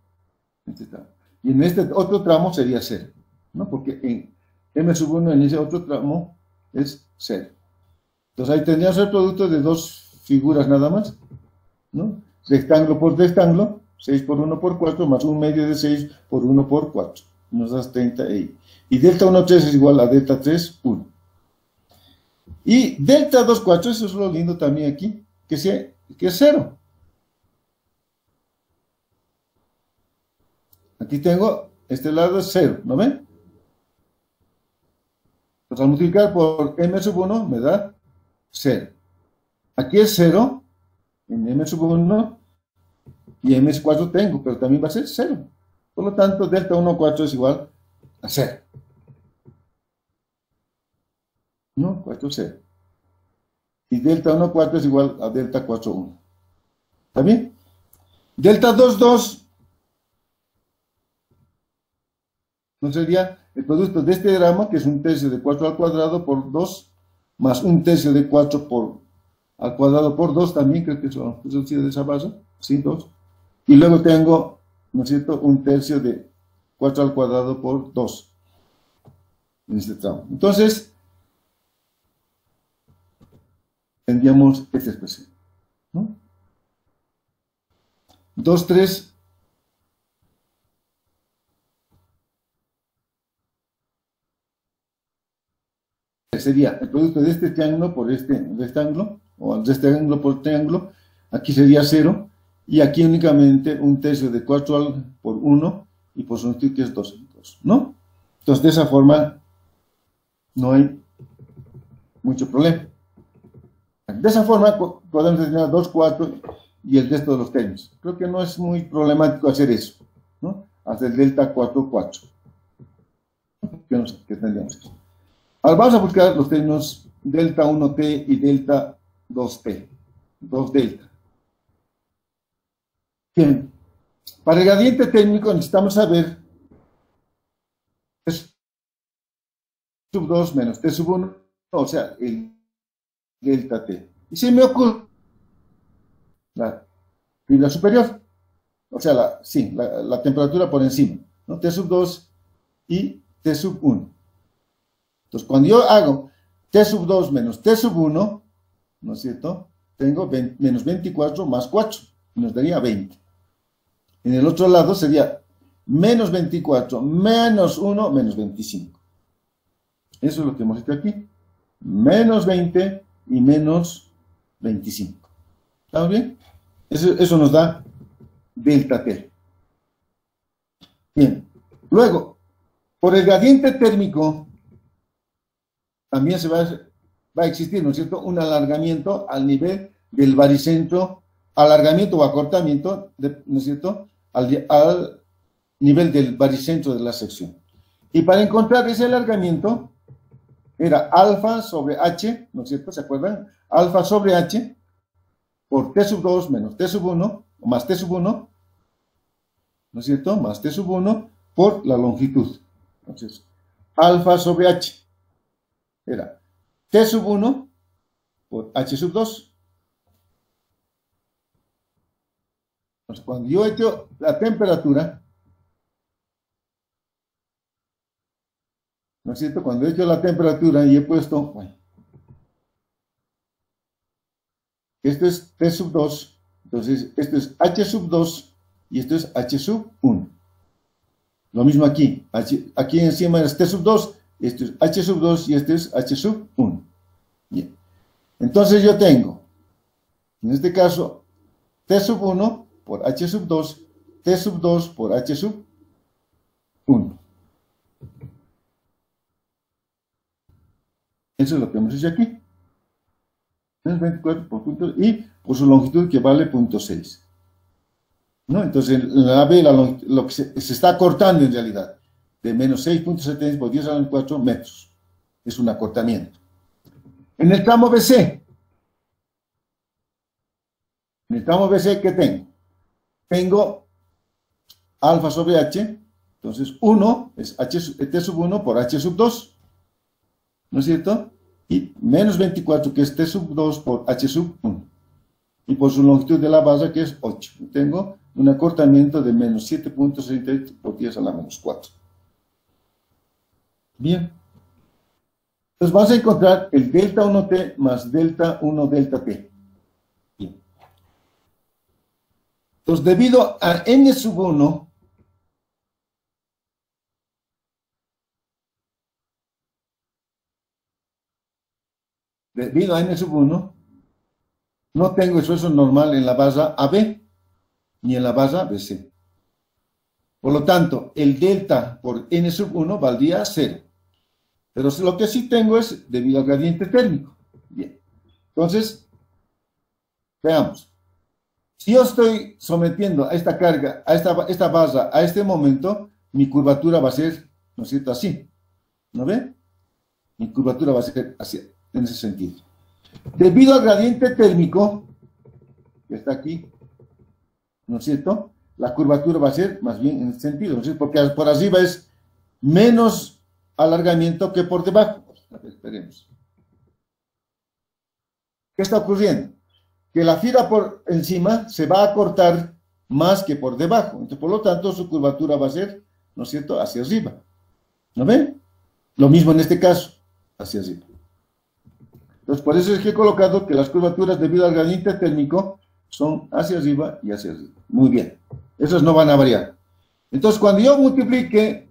Y en este otro tramo sería 0, ¿no? Porque en m sub 1 en ese otro tramo es 0. Entonces ahí tendríamos el producto de dos figuras nada más, ¿no? Rectángulo por rectángulo, 6 por 1 por 4, más 1/2 de 6 por 1 por 4. Nos da 30 i. Y delta 1, 3 es igual a delta 3, 1. Y delta 2, 4, eso es lo lindo también aquí, que es 0. Aquí tengo, este lado es 0, ¿no ven? Entonces al multiplicar por m sub 1 me da 0. Aquí es 0, en m sub 1, y m sub 4 tengo, pero también va a ser 0. Por lo tanto, delta 1, 4 es igual a 0. ¿No? 4, 0. Y delta 1, 4 es igual a delta 4, 1. ¿Está bien? Delta 2, 2 no sería el producto de este diagrama, que es 1/3 de 4 al cuadrado por 2, más 1/3 de 4 al cuadrado por 2, también creo que eso es de esa base, sí, 2. Y luego tengo, ¿no es cierto?, 1/3 de 4 al cuadrado por 2 en este tramo. Entonces, tendríamos esta expresión, ¿no? 2, 3 sería el producto de este triángulo por este rectángulo, o de este ángulo por triángulo. Aquí sería 0, y aquí únicamente 1/3 de 4 por 1, y por su longitud que es 2, ¿no? Entonces de esa forma no hay mucho problema. De esa forma podemos determinar 2, 4 y el resto de los términos. Creo que no es muy problemático hacer eso, ¿no? Hasta el delta 4, 4. ¿Qué tendríamos aquí? Ahora vamos a buscar los términos delta 1t y delta 2t. 2 delta. Bien. Para el gradiente térmico necesitamos saber T sub 2 menos T sub 1, o sea, el delta t. Y se me ocurre la fibra superior, o sea, la temperatura por encima, ¿no? T sub 2 y T sub 1. Entonces, cuando yo hago T sub 2 menos T sub 1, ¿no es cierto?, tengo menos 24 más 4, y nos daría 20. En el otro lado sería menos 24 menos 1 menos 25. Eso es lo que hemos hecho aquí. Menos 20 y menos 25. ¿Estamos bien? Eso nos da delta T. Bien. Luego, por el gradiente térmico, también va a existir, ¿no es cierto?, un alargamiento al nivel del baricentro, alargamiento o acortamiento, ¿no es cierto?, al nivel del baricentro de la sección. Y para encontrar ese alargamiento, era alfa sobre h, ¿no es cierto?, ¿se acuerdan? Alfa sobre h por T sub 2 menos T sub 1, o más T sub 1, ¿no es cierto?, más T sub 1 por la longitud. Entonces, alfa sobre h era T sub 1 por H sub 2 Entonces, cuando yo he hecho la temperatura, ¿no es cierto? Cuando he hecho la temperatura y he puesto, bueno, esto es T sub 2, entonces esto es H sub 2 y esto es H sub 1. Lo mismo aquí, aquí encima es T sub 2, esto es H sub 2 y este es H sub 1. Bien. Entonces yo tengo, en este caso, T sub 1 por H sub 2, T sub 2 por H sub 1. Eso es lo que hemos hecho aquí. 24 por punto y por su longitud que vale 0.6. ¿No? Entonces, la B, lo que se está acortando en realidad, de menos 6.70 por 10 a la 4 metros. Es un acortamiento. En el tramo BC, ¿qué tengo? Tengo alfa sobre H, entonces 1 es T sub 1 por H sub 2, ¿no es cierto? Y menos 24, que es T sub 2 por H sub 1. Y por su longitud de la base, que es 8. Tengo un acortamiento de menos 7.68 por 10 a la menos 4. Bien. Entonces vamos a encontrar el delta 1T más delta 1 delta T. Bien. Entonces, debido a N sub 1, no tengo esfuerzo normal en la base AB ni en la base BC. Por lo tanto, el delta por N sub 1 valdría 0. Pero lo que sí tengo es debido al gradiente térmico. Bien. Entonces, veamos. Si yo estoy sometiendo a esta carga, a esta base, a este momento, mi curvatura va a ser, ¿no es cierto?, así. ¿No ven? Mi curvatura va a ser así, en ese sentido. Debido al gradiente térmico, que está aquí, ¿no es cierto?, la curvatura va a ser más bien en este sentido, ¿no es cierto?, porque por arriba es menos alargamiento que por debajo. A ver, esperemos. ¿Qué está ocurriendo? Que la fibra por encima se va a cortar más que por debajo. Entonces, por lo tanto, su curvatura va a ser, ¿no es cierto?, hacia arriba. ¿No ven? Lo mismo en este caso, hacia arriba. Entonces, por eso es que he colocado que las curvaturas debido al gradiente térmico son hacia arriba y hacia arriba. Muy bien. Esos no van a variar. Entonces, cuando yo multiplique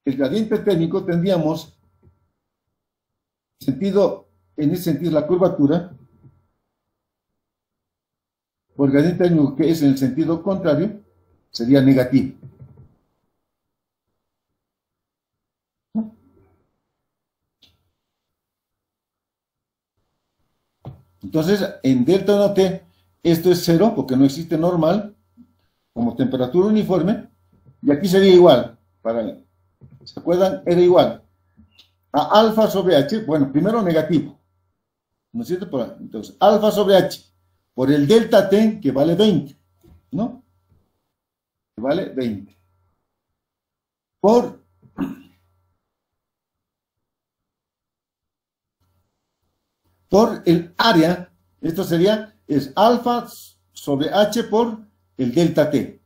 el gradiente térmico, tendríamos en ese sentido, la curvatura por el gradiente térmico, que es en el sentido contrario, sería negativo. Entonces, en delta 1T, esto es 0, porque no existe normal, como temperatura uniforme, y aquí sería igual, ¿se acuerdan? Era igual a alfa sobre H, bueno, primero negativo, ¿no es cierto? Entonces, alfa sobre H, por el delta T, que vale 20, ¿no? Que vale 20. Por el área, esto es alfa sobre H por el delta T.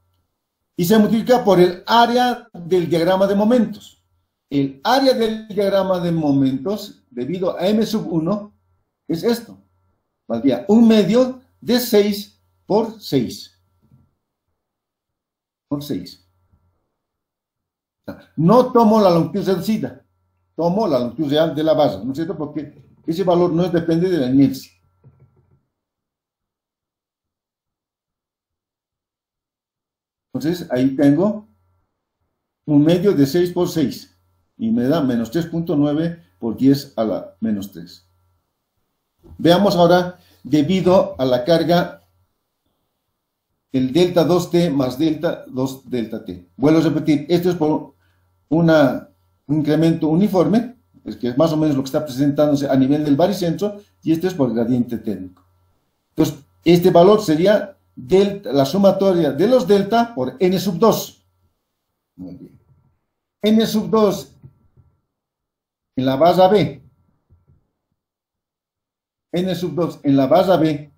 Y se multiplica por el área del diagrama de momentos. El área del diagrama de momentos, debido a M sub 1, es esto. Valdría 1/2 de 6 por 6. Por 6. No tomo la longitud reducida, tomo la longitud real de la base, ¿no es cierto? Porque ese valor no depende de la inercia. Entonces, ahí tengo 1/2 de 6 por 6. Y me da menos 3.9 por 10 a la menos 3. Veamos ahora, debido a la carga, el delta 2T más delta 2 delta T. Vuelvo a repetir, esto es por un incremento uniforme, es que es más o menos lo que está presentándose a nivel del baricentro, y este es por gradiente térmico. Entonces, este valor sería la sumatoria de los delta por n sub 2. Muy bien. N sub 2 en la base B. N sub 2 en la base B,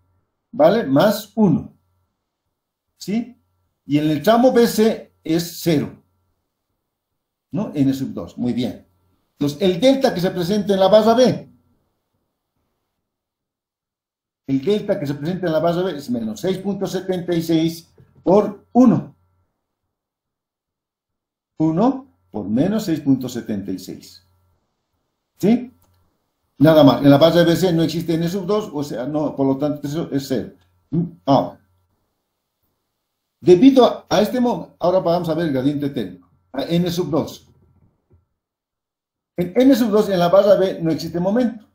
¿vale? Más 1. ¿sí? Y en el tramo BC es 0, ¿no? N sub 2, muy bien. Entonces, el delta que se presenta en la barra B, el delta que se presenta en la barra B es menos 6.76 por 1. 1 por menos 6.76. ¿Sí? Nada más. En la barra de BC no existe N sub 2, o sea, no, por lo tanto, eso es 0. Ahora, debido a este momento, ahora vamos a ver el gradiente térmico, a N sub 2. En N sub 2, en la barra B, no existe momento.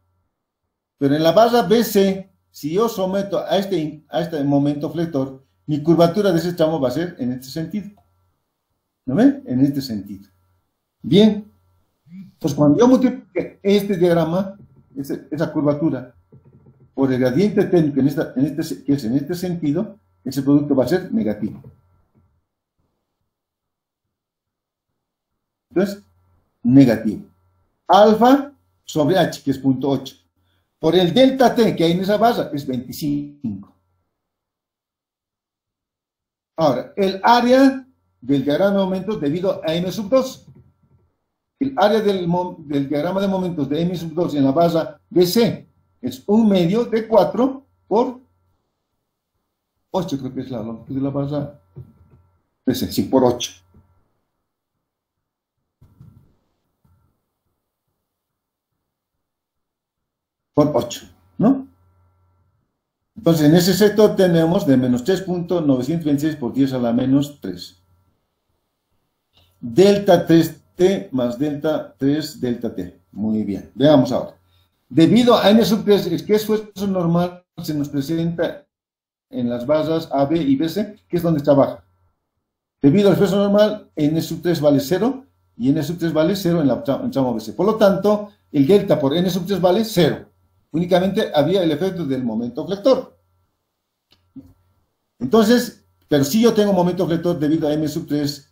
Pero en la barra BC, si yo someto a este momento flector, mi curvatura de ese tramo va a ser en este sentido. ¿No ven? En este sentido. Bien. Pues cuando yo multiplique este diagrama, esa curvatura, por el gradiente térmico que es en este sentido, ese producto va a ser negativo. Entonces, negativo. Alfa sobre H, que es 0.8. Por el delta T que hay en esa barra, es 25. Ahora, el área del diagrama de momentos debido a M sub 2. El área del diagrama de momentos de M sub 2 en la barra BC es 1 medio de 4 por 8, creo que es la longitud de la barra BC, sí, por 8. Por 8, ¿no? Entonces, en ese sector tenemos de menos 3.926 por 10 a la menos 3. Delta 3T más delta 3 delta T. Muy bien. Veamos ahora. Debido a N sub 3, ¿qué esfuerzo normal se nos presenta en las barras A, B y BC? Que es donde trabaja. Debido al esfuerzo normal, N sub 3 vale 0 y N sub 3 vale 0 en el tramo BC. Por lo tanto, el delta por N sub 3 vale 0. Únicamente había el efecto del momento flector. Entonces, pero si yo tengo momento flector debido a M sub 3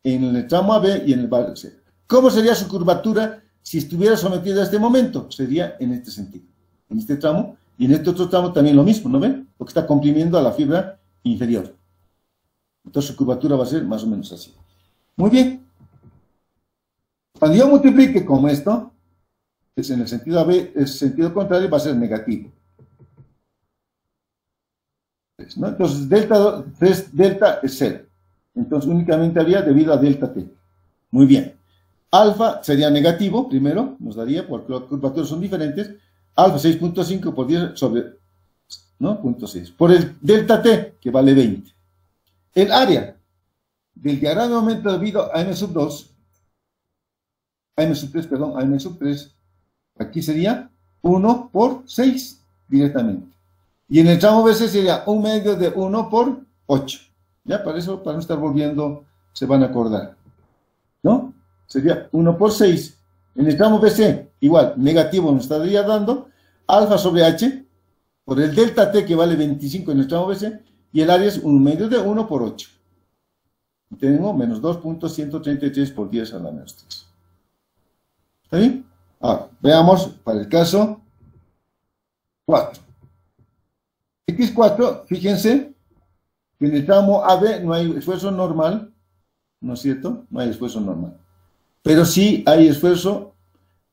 en el tramo AB y en el barra C. ¿Cómo sería su curvatura si estuviera sometido a este momento? Sería en este sentido, en este tramo, y en este otro tramo también lo mismo, ¿no ven? Porque está comprimiendo a la fibra inferior. Entonces su curvatura va a ser más o menos así. Muy bien. Cuando yo multiplique como esto, es en el sentido AB, el sentido contrario va a ser negativo. ¿No? Entonces, delta es 0. Entonces, únicamente había debido a delta T. Muy bien. Alfa sería negativo, primero, nos daría, porque las curvaturas son diferentes. Alfa 6.5 por 10 sobre, ¿no? 0.6. Por el delta T, que vale 20. El área del diagrama de momento debido a M sub 2, a M sub 3, perdón, a M sub 3, aquí sería 1 por 6 directamente. Y en el tramo BC sería 1 medio de 1 por 8. Ya, para eso, para no estar volviendo, se van a acordar. ¿No? Sería 1 por 6. En el tramo BC, igual, negativo nos estaría dando alfa sobre H, por el delta T que vale 25 en el tramo BC, y el área es 1 medio de 1 por 8. Y tengo menos 2.133 por 10 a la menos 3. ¿Está bien? Ahora, veamos para el caso 4. X4, fíjense que en el tramo AB no hay esfuerzo normal, ¿no es cierto? No hay esfuerzo normal. Pero sí hay esfuerzo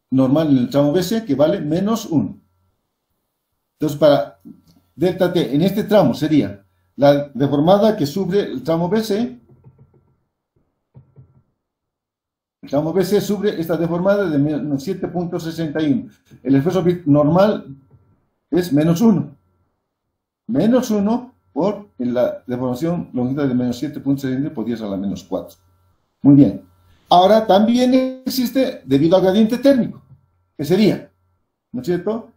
normal en el tramo BC que vale menos 1. Entonces, para delta T en este tramo sería la deformada que sufre el tramo BC. El tramo BC sufre esta deformada de menos 7.61. El esfuerzo normal es menos 1. Menos 1 por la deformación longitud de menos 7.60 por 10 a la menos 4. Muy bien. Ahora también existe debido al gradiente térmico, que sería, ¿no es cierto?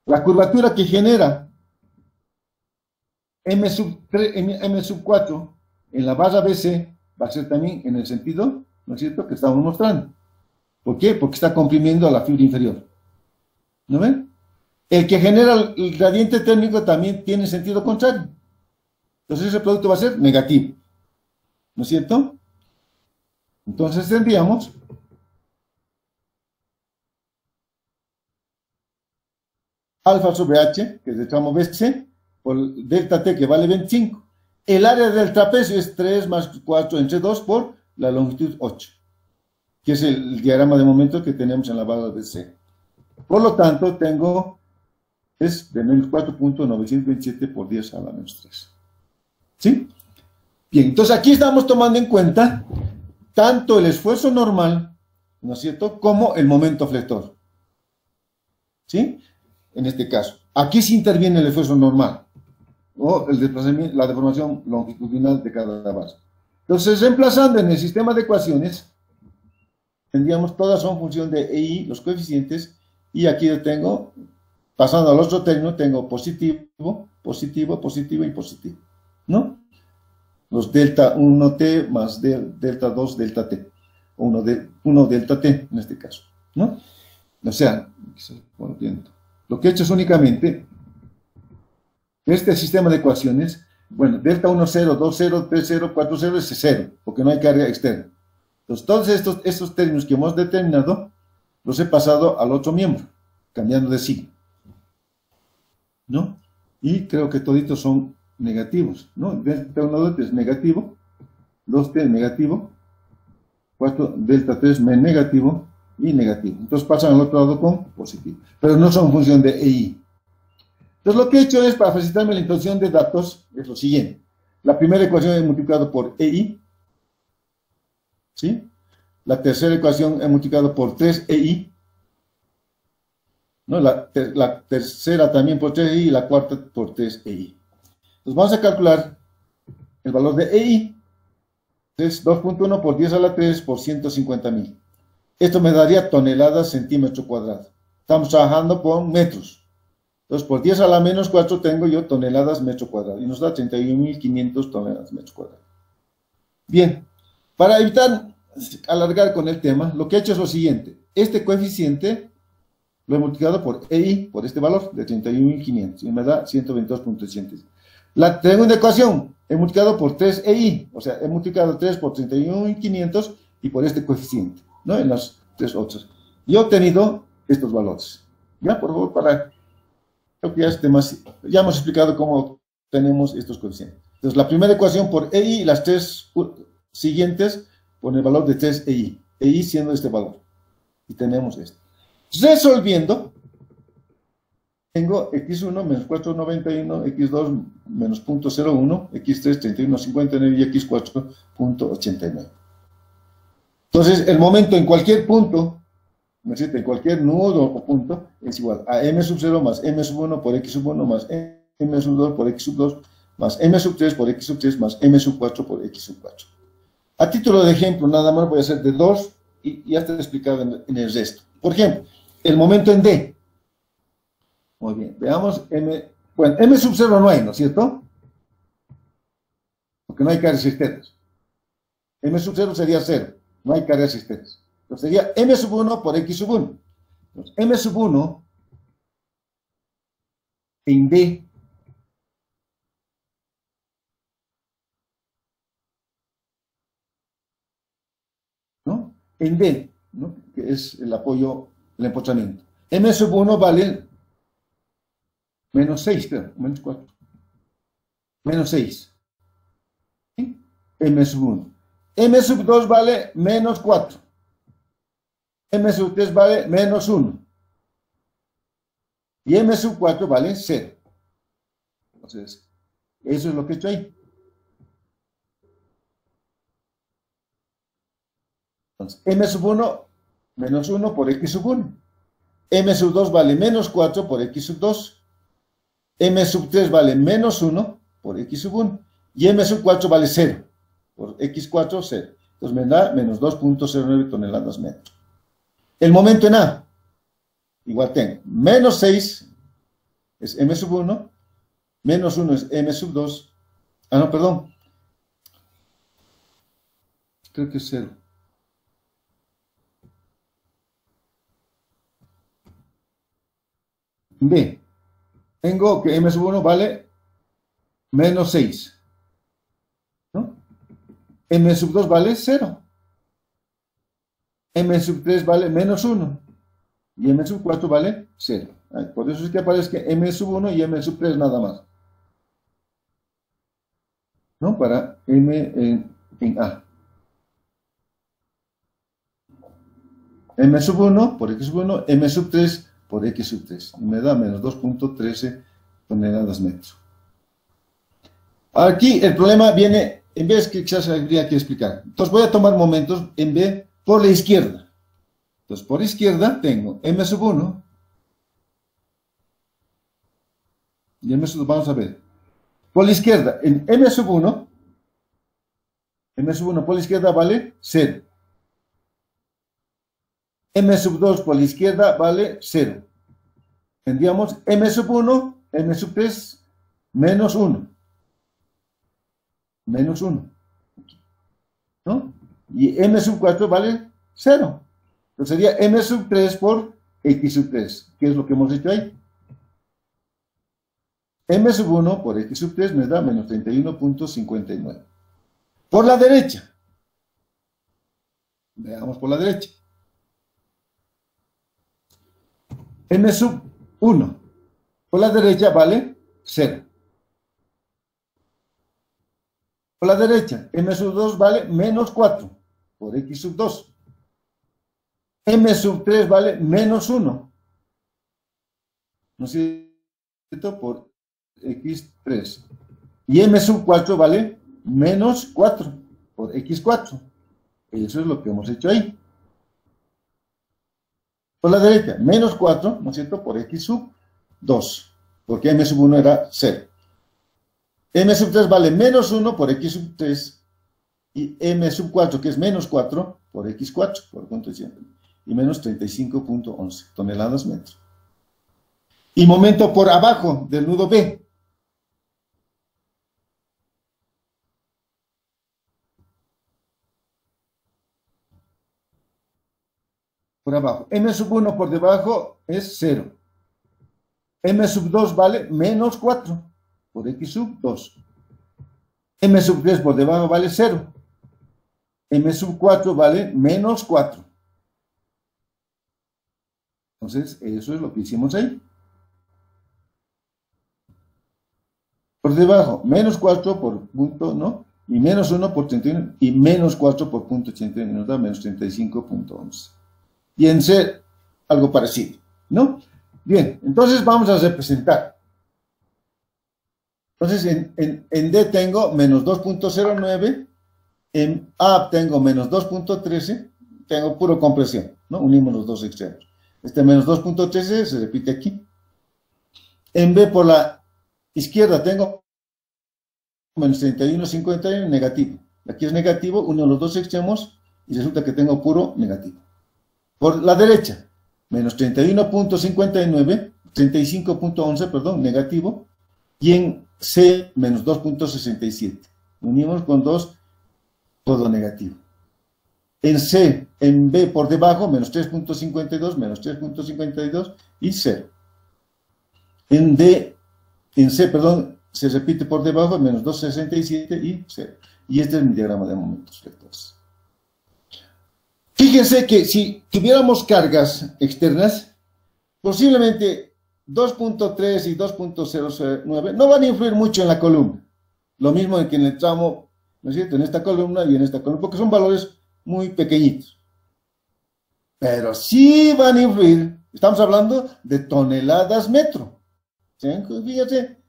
La curvatura que genera M sub 4 en la barra BC va a ser también en el sentido, ¿no es cierto?, que estamos mostrando. ¿Por qué? Porque está comprimiendo a la fibra inferior. ¿No ven? El que genera el gradiente térmico también tiene sentido contrario. Entonces ese producto va a ser negativo. ¿No es cierto? Entonces tendríamos alfa sobre H, que es el tramo BC, por delta T que vale 25. El área del trapecio es 3 más 4 entre 2 por la longitud 8, que es el diagrama de momento que tenemos en la barra de C. Por lo tanto, es de menos 4.927 por 10 a la menos 3. ¿Sí? Bien, entonces aquí estamos tomando en cuenta tanto el esfuerzo normal, ¿no es cierto?, como el momento flector. ¿Sí? En este caso. Aquí sí interviene el esfuerzo normal, o el desplazamiento, la deformación longitudinal de cada base. Entonces, reemplazando en el sistema de ecuaciones, tendríamos todas son función de EI, los coeficientes, y aquí yo tengo, pasando al otro término, tengo positivo, positivo, positivo y positivo, ¿no? Los delta 1t más delta 2 delta t, 1 delta t en este caso, ¿no? O sea, lo que he hecho es únicamente este sistema de ecuaciones, bueno, delta 1, 0, 2, 0, 3, 0, 4, 0 es 0, porque no hay carga externa. Entonces, todos estos términos que hemos determinado, los he pasado al otro miembro, cambiando de signo, ¿no? Y creo que toditos son negativos, ¿no? Delta 1 es negativo, 2t es negativo, 4 delta 3 negativo y negativo. Entonces pasan al otro lado con positivo, pero no son función de EI. Entonces lo que he hecho es, para facilitarme la introducción de datos, es lo siguiente. La primera ecuación he multiplicado por EI, ¿sí? La tercera ecuación he multiplicado por 3EI, ¿no? La tercera también por 3EI y la cuarta por 3EI. Entonces vamos a calcular el valor de EI, es 2.1 por 10 a la 3 por 150.000. Esto me daría toneladas centímetro cuadrado. Estamos trabajando con metros. Entonces, por 10 a la menos 4 tengo yo toneladas metro cuadrado. Y nos da 31.500 toneladas metro cuadrado. Bien, para evitar alargar con el tema, lo que he hecho es lo siguiente. Este coeficiente lo he multiplicado por EI, por este valor de 31.500. Y me da 122.80. La segunda ecuación, he multiplicado por 3EI. O sea, he multiplicado 3 por 31.500 y por este coeficiente, ¿no? En las tres otras. Y he obtenido estos valores. Ya, por favor, creo que ya hemos explicado cómo tenemos estos coeficientes. Entonces, la primera ecuación por EI y las tres siguientes por el valor de 3EI. EI siendo este valor. Y tenemos esto. Resolviendo, tengo x1 menos 491, x2 menos 0.01, x3 31.59 y x4 0.89. Entonces, el momento en cualquier punto, ¿no es cierto?, en cualquier nudo o punto, es igual a m sub 0 más m sub 1 por x sub 1 más m sub 2 por x sub 2 más m sub 3 por x sub 3 más m sub 4 por x sub 4. A título de ejemplo, nada más voy a hacer de 2 y ya está explicado en el resto. Por ejemplo, el momento en D. Muy bien, veamos bueno, m sub 0 no hay, ¿no es cierto? Porque no hay cargas externas. M sub 0 sería 0, no hay cargas externas. Entonces sería m sub 1 por x sub 1. Entonces, m sub 1 en D ¿no? En D, ¿no? Que es el apoyo, el empotramiento. M sub 1 vale menos 6, creo, menos 4. Menos 6. ¿Sí? M sub 1. M sub 2 vale menos 4. M sub 3 vale menos 1. Y M sub 4 vale 0. Entonces, eso es lo que he hecho ahí. Entonces, M sub 1, menos 1 por X sub 1. M sub 2 vale menos 4 por X sub 2. M sub 3 vale menos 1 por X sub 1. Y M sub 4 vale 0 por X4, 0. Entonces me da menos 2.09 toneladas metro. El momento en A, igual tengo, menos 6 es M sub 1, menos 1 es M sub 2, no, perdón, creo que es 0. B, tengo que M sub 1 vale menos 6, ¿no? M sub 2 vale 0. M sub 3 vale menos 1. Y M sub 4 vale 0. Por eso es que aparece M sub 1 y M sub 3 nada más. ¿no? Para M en A. M sub 1 por X sub 1, M sub 3 por X sub 3. Y me da menos 2.13 toneladas metro. Aquí el problema viene, en vez que quizás habría que explicar. Entonces voy a tomar momentos en B por la izquierda. Entonces por izquierda tengo M sub 1 y M sub 2, vamos a ver. Por la izquierda, en M sub 1 por la izquierda vale 0. M sub 2 por la izquierda vale 0. Tendríamos M sub 1, M sub 3, menos 1. Menos 1. ¿No? Y M sub 4 vale 0. Entonces sería M sub 3 por X sub 3. ¿Qué es lo que hemos hecho ahí? M sub 1 por X sub 3 me da menos 31.59. Por la derecha. Veamos por la derecha. M sub 1 por la derecha vale 0. Por la derecha, M sub 2 vale menos 4 por X sub 2. M sub 3 vale menos 1. ¿No es cierto? Por X3. Y M sub 4 vale menos 4 por X4. Eso es lo que hemos hecho ahí. Por la derecha, menos 4, ¿no es cierto? Por X sub 2. Porque M sub 1 era 0. M sub 3 vale menos 1 por X sub 3. Y M sub 4, que es menos 4, por X4, por punto siempre. Y menos 35.11 toneladas metro. Y momento por abajo del nudo B. Por abajo. M sub 1 por debajo es 0. M sub 2 vale menos 4 por X sub 2. M sub 3 por debajo vale 0. M sub 4 vale menos 4. Entonces, eso es lo que hicimos ahí. Por debajo, menos 4 por punto, ¿no? Y menos 1 por 31, y menos 4 por punto 81, nos da menos 35.11. Y en C, algo parecido, ¿no? Bien, entonces vamos a representar. Entonces, en D tengo menos 2.09, en A tengo menos 2.13, tengo puro compresión, ¿no? Unimos los dos extremos. Este menos 2.13 se repite aquí. En B por la izquierda tengo menos 31.51 negativo. Aquí es negativo, uno de los dos extremos y resulta que tengo puro negativo. Por la derecha, menos 31.59, 35.11, perdón, negativo. Y en C, menos 2.67. Unimos con 2, todo negativo. En C, en B por debajo, menos 3.52, menos 3.52 y 0. En D, en C, perdón, se repite por debajo, menos 2.67 y 0. Y este es mi diagrama de momentos vectores. Fíjense que si tuviéramos cargas externas, posiblemente 2.3 y 2.009 no van a influir mucho en la columna. Lo mismo que en el tramo, ¿no es cierto?, en esta columna y en esta columna, porque son valores muy pequeñitos. Pero sí van a influir, estamos hablando de toneladas metro. ¿Sí? Fíjense.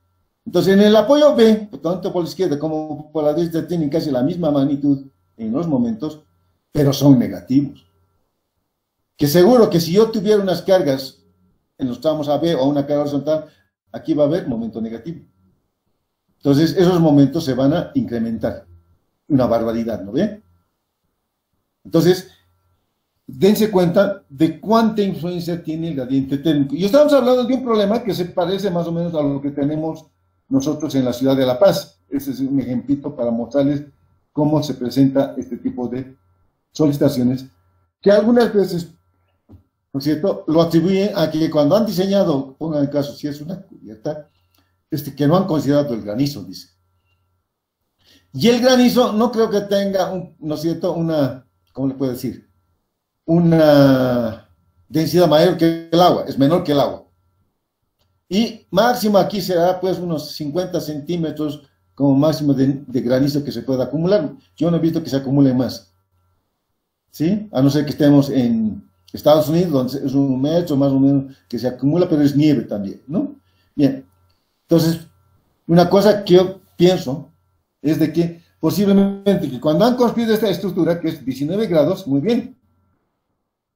Entonces, en el apoyo B, tanto por la izquierda como por la derecha, tienen casi la misma magnitud en los momentos, pero son negativos. Que seguro que si yo tuviera unas cargas en los tramos AB o una carga horizontal, aquí va a haber momento negativo. Entonces, esos momentos se van a incrementar. Una barbaridad, ¿no ve? Entonces, dense cuenta de cuánta influencia tiene el gradiente térmico. Y estamos hablando de un problema que se parece más o menos a lo que tenemos nosotros en la ciudad de La Paz. Este es un ejemplito para mostrarles cómo se presenta este tipo de solicitaciones, que algunas veces, ¿no es cierto?, lo atribuyen a que cuando han diseñado, pongan el caso, si es una cubierta, que no han considerado el granizo, dice. Y el granizo no creo que tenga, ¿no es cierto?, una, ¿cómo le puedo decir?, una densidad mayor que el agua, es menor que el agua. Y máximo aquí será pues unos 50 centímetros como máximo de granizo que se pueda acumular. Yo no he visto que se acumule más, ¿sí? A no ser que estemos en Estados Unidos, donde es 1 metro más o menos que se acumula, pero es nieve también, ¿no? Bien, entonces, una cosa que yo pienso es de que posiblemente que cuando han construido esta estructura, que es 19 grados, muy bien.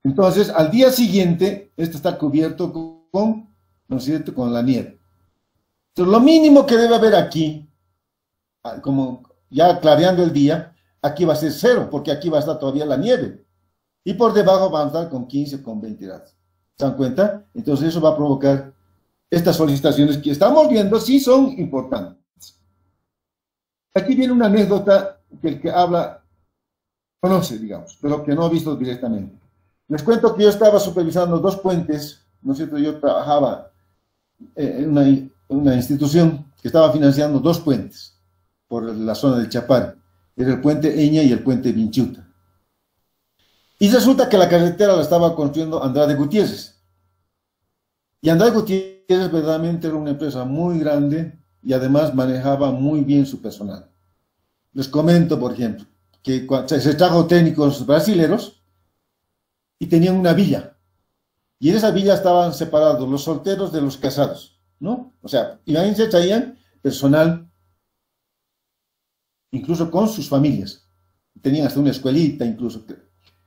Entonces, al día siguiente, esto está cubierto con, ¿no es cierto?, con la nieve. Entonces, lo mínimo que debe haber aquí, como ya clareando el día, aquí va a ser 0, porque aquí va a estar todavía la nieve. Y por debajo va a estar con 15 o con 20 grados. ¿Se dan cuenta? Entonces, eso va a provocar estas solicitaciones que estamos viendo, sí son importantes. Aquí viene una anécdota que el que habla conoce, digamos, pero que no ha visto directamente. Les cuento que yo estaba supervisando 2 puentes, ¿no es cierto? Yo trabajaba en una institución que estaba financiando 2 puentes por la zona del Chapar. Era el puente Eña y el puente Vinchuta. Y resulta que la carretera la estaba construyendo Andrade Gutiérrez. Y Andrade Gutiérrez verdaderamente era una empresa muy grande y además manejaba muy bien su personal. Les comento, por ejemplo, que se trajo técnicos brasileros y tenían una villa. Y en esa villa estaban separados los solteros de los casados, ¿no? O sea, imagínense, traían personal, incluso con sus familias. Tenían hasta una escuelita, incluso.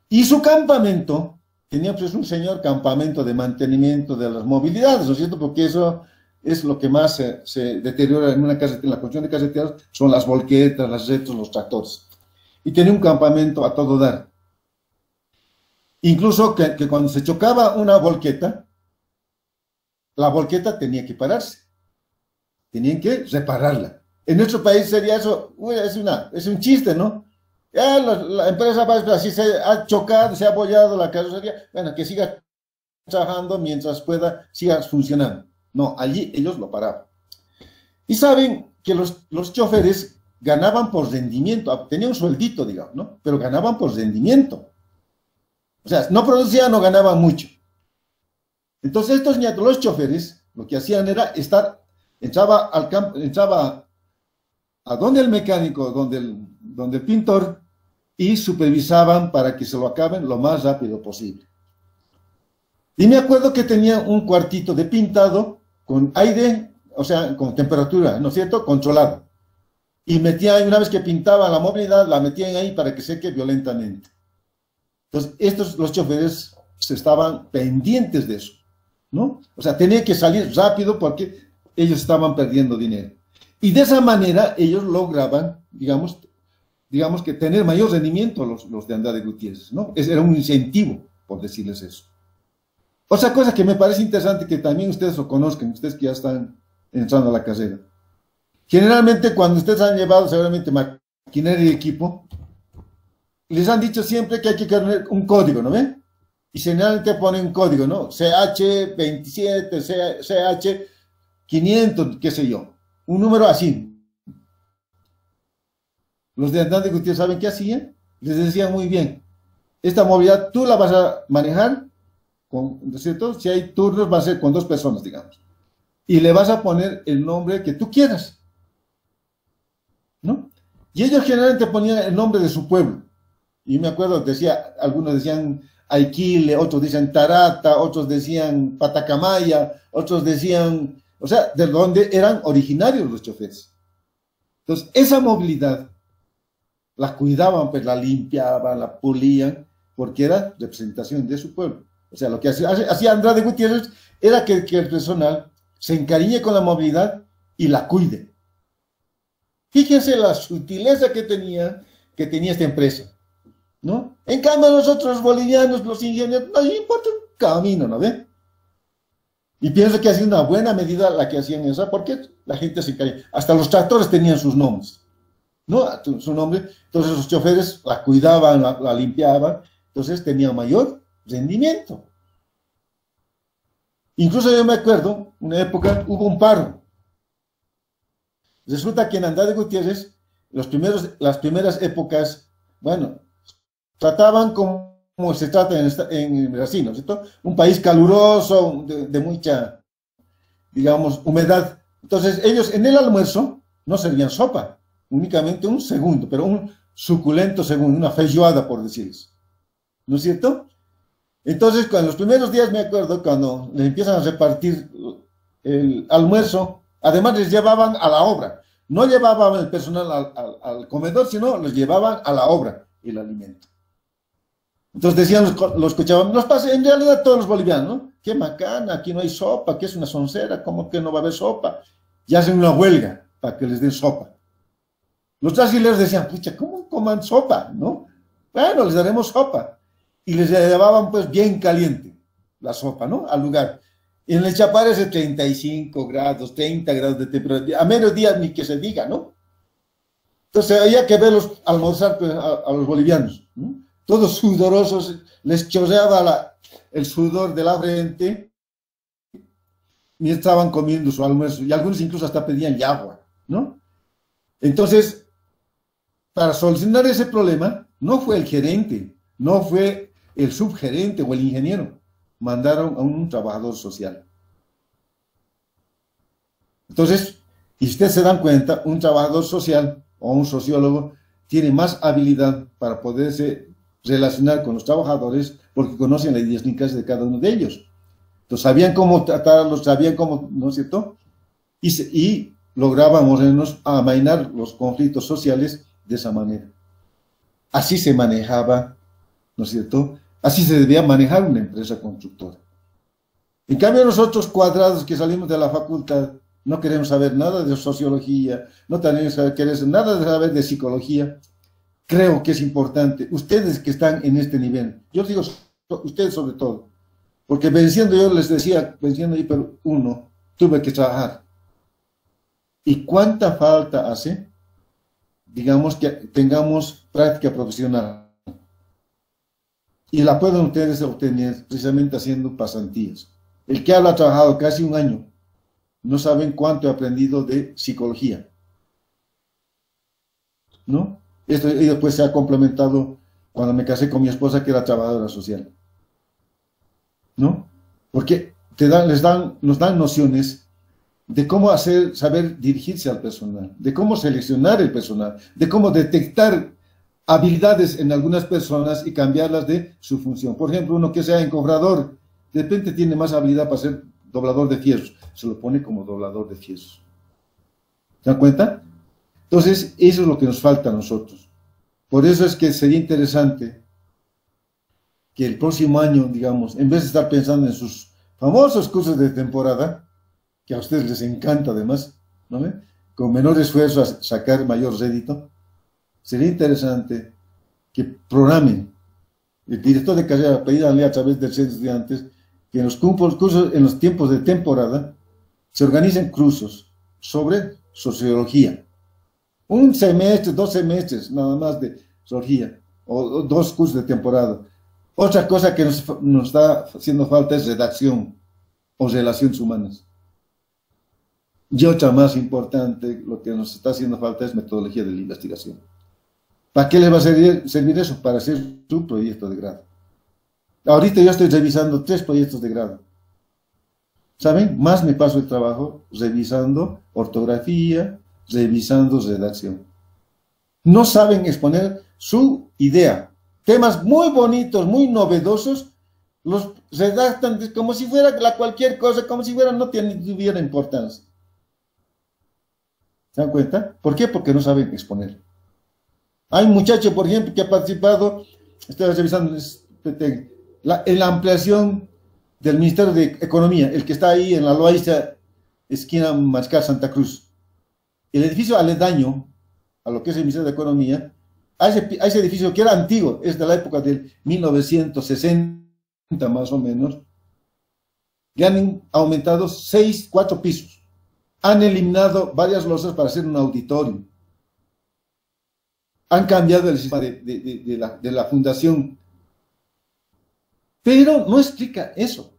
Y su campamento, tenía pues un señor campamento de mantenimiento de las movilidades, ¿no es cierto? Porque eso es lo que más se deteriora en una carretera, en la construcción de carreteras, son las volquetas, las retos, los tractores. Y tenía un campamento a todo dar. Incluso que cuando se chocaba una volqueta, la volqueta tenía que pararse. Tenían que repararla. En nuestro país sería eso, es un chiste, ¿no? Ya la empresa va, así se ha chocado, se ha abollado la carrocería, bueno, que siga trabajando mientras pueda, siga funcionando. No, allí ellos lo paraban. Y saben que los choferes ganaban por rendimiento, tenían un sueldito, digamos, ¿no? Pero ganaban por rendimiento. O sea, no producían, no ganaban mucho. Entonces estos niños, los choferes, lo que hacían era entraba al campo, entraba a donde el mecánico, donde el pintor, y supervisaban para que se lo acaben lo más rápido posible. Y me acuerdo que tenía un cuartito de pintado con aire, o sea, con temperatura, ¿no es cierto?, controlado. Y una vez que pintaba la movilidad, la metían ahí para que seque violentamente. Entonces, los choferes estaban pendientes de eso, ¿no? O sea, tenían que salir rápido porque ellos estaban perdiendo dinero. Y de esa manera ellos lograban, digamos que tener mayor rendimiento los de Andrade Gutiérrez, ¿no? Era un incentivo, por decirles eso. Otra cosa que me parece interesante que también ustedes lo conozcan, ustedes que ya están entrando a la carrera. Generalmente cuando ustedes han llevado seguramente maquinaria y equipo, les han dicho siempre que hay que tener un código, ¿no ven? Y generalmente ponen un código, ¿no? CH27, CH500, qué sé yo. Un número así. Los de Andrade Gutiérrez, ¿saben qué hacían? Les decían muy bien, esta movilidad tú la vas a manejar, ¿no es cierto? Si hay turnos va a ser con 2 personas, digamos. Y le vas a poner el nombre que tú quieras, ¿no? Y ellos generalmente ponían el nombre de su pueblo. Y me acuerdo, algunos decían Aiquile, otros decían Tarata, otros decían Patacamaya, otros decían, o sea, de donde eran originarios los choferes. Entonces, esa movilidad la cuidaban, pues la limpiaban, la pulían, porque era representación de su pueblo. O sea, lo que hacía Andrade Gutiérrez era que el personal se encariñe con la movilidad y la cuide. Fíjense la sutileza que tenía esta empresa, ¿no? En cambio, nosotros los bolivianos, los ingenieros, no importa un camino, ¿no ven? Y pienso que ha sido una buena medida la que hacían esa, porque la gente se encariña. Hasta los tractores tenían sus nombres, ¿no? Su nombre. Entonces los choferes la cuidaban, la limpiaban, entonces tenían mayor rendimiento. Incluso yo me acuerdo, una época hubo un paro. Resulta que en Andrade Gutiérrez, las primeras épocas, bueno, trataban como se trata en Brasil, ¿no es cierto? Un país caluroso, de mucha, digamos, humedad. Entonces ellos en el almuerzo no servían sopa, únicamente un segundo, pero un suculento segundo, una feijoada, por decirles. ¿No es cierto? Entonces, en los primeros días me acuerdo, cuando les empiezan a repartir el almuerzo, además les llevaban a la obra. No llevaban el personal al comedor, sino les llevaban a la obra el alimento. Entonces decían los cochabamba, nos pasa en realidad todos los bolivianos, ¿no? Qué macana, aquí no hay sopa, que es una soncera, ¿cómo que no va a haber sopa? Y hacen una huelga para que les den sopa. Los brasileños decían, pucha, ¿cómo coman sopa? ¿No? Bueno, les daremos sopa. Y les llevaban pues bien caliente la sopa, ¿no? Al lugar. Y en el Chapare es de 35 grados, 30 grados de temperatura. A mediodía ni que se diga, ¿no? Entonces había que verlos almorzar pues, a los bolivianos, ¿no? Todos sudorosos, les chorreaba el sudor de la frente y estaban comiendo su almuerzo. Y algunos incluso hasta pedían agua, ¿no? Entonces, para solucionar ese problema, no fue el gerente, no fue el subgerente o el ingeniero, mandaron a un trabajador social. Entonces, y ustedes se dan cuenta, un trabajador social o un sociólogo tiene más habilidad para poderse relacionar con los trabajadores porque conocen la idiosincrasia de cada uno de ellos. Entonces, sabían cómo tratarlos, sabían cómo, ¿no es cierto? Y lograban más o menos amainar los conflictos sociales de esa manera. Así se manejaba, ¿no es cierto? Así se debía manejar una empresa constructora. En cambio, nosotros cuadrados que salimos de la facultad, no queremos saber nada de sociología, no tenemos nada de saber de psicología. Creo que es importante, ustedes que están en este nivel, yo digo ustedes sobre todo, porque yo les decía, venciendo hiper 1, tuve que trabajar. ¿Y cuánta falta hace, digamos, que tengamos práctica profesional? Y la pueden ustedes obtener precisamente haciendo pasantías. El que ha trabajado casi un año, no saben cuánto he aprendido de psicología, ¿no? Esto y después se ha complementado cuando me casé con mi esposa, que era trabajadora social, ¿no? Porque nos dan nociones de cómo saber dirigirse al personal, de cómo seleccionar el personal, de cómo detectar habilidades en algunas personas y cambiarlas de su función. Por ejemplo, uno que sea encofrador, de repente tiene más habilidad para ser doblador de fierros, se lo pone como doblador de fierros. ¿Se dan cuenta? Entonces, eso es lo que nos falta a nosotros. Por eso es que sería interesante que el próximo año, digamos, en vez de estar pensando en sus famosos cursos de temporada, que a ustedes les encanta además, ¿no? Con menor esfuerzo a sacar mayor rédito, sería interesante que programen. El director de carrera, pedíanle a través del centro de estudiantes, que en los cursos, en los tiempos de temporada, se organicen cursos sobre sociología. Un semestre, 2 semestres, nada más de sociología, o 2 cursos de temporada. Otra cosa que nos está haciendo falta es redacción o relaciones humanas. Y otra más importante, lo que nos está haciendo falta es metodología de la investigación. ¿Para qué les va a servir eso? Para hacer su proyecto de grado. Ahorita yo estoy revisando 3 proyectos de grado. ¿Saben? Más me paso el trabajo revisando ortografía, revisando redacción. No saben exponer su idea. Temas muy bonitos, muy novedosos, los redactan como si fuera cualquier cosa, como si fuera no tuviera importancia. ¿Se dan cuenta? ¿Por qué? Porque no saben exponer. Hay un muchacho, por ejemplo, que ha participado, estoy revisando en la ampliación del Ministerio de Economía, el que está ahí en la Loaiza, esquina Mariscal Santa Cruz. El edificio aledaño a lo que es el Ministerio de Economía, a ese edificio que era antiguo, es de la época del 1960 más o menos, le han aumentado 4 pisos. Han eliminado varias losas para hacer un auditorio. Han cambiado el sistema de la fundación. Pero no explica eso,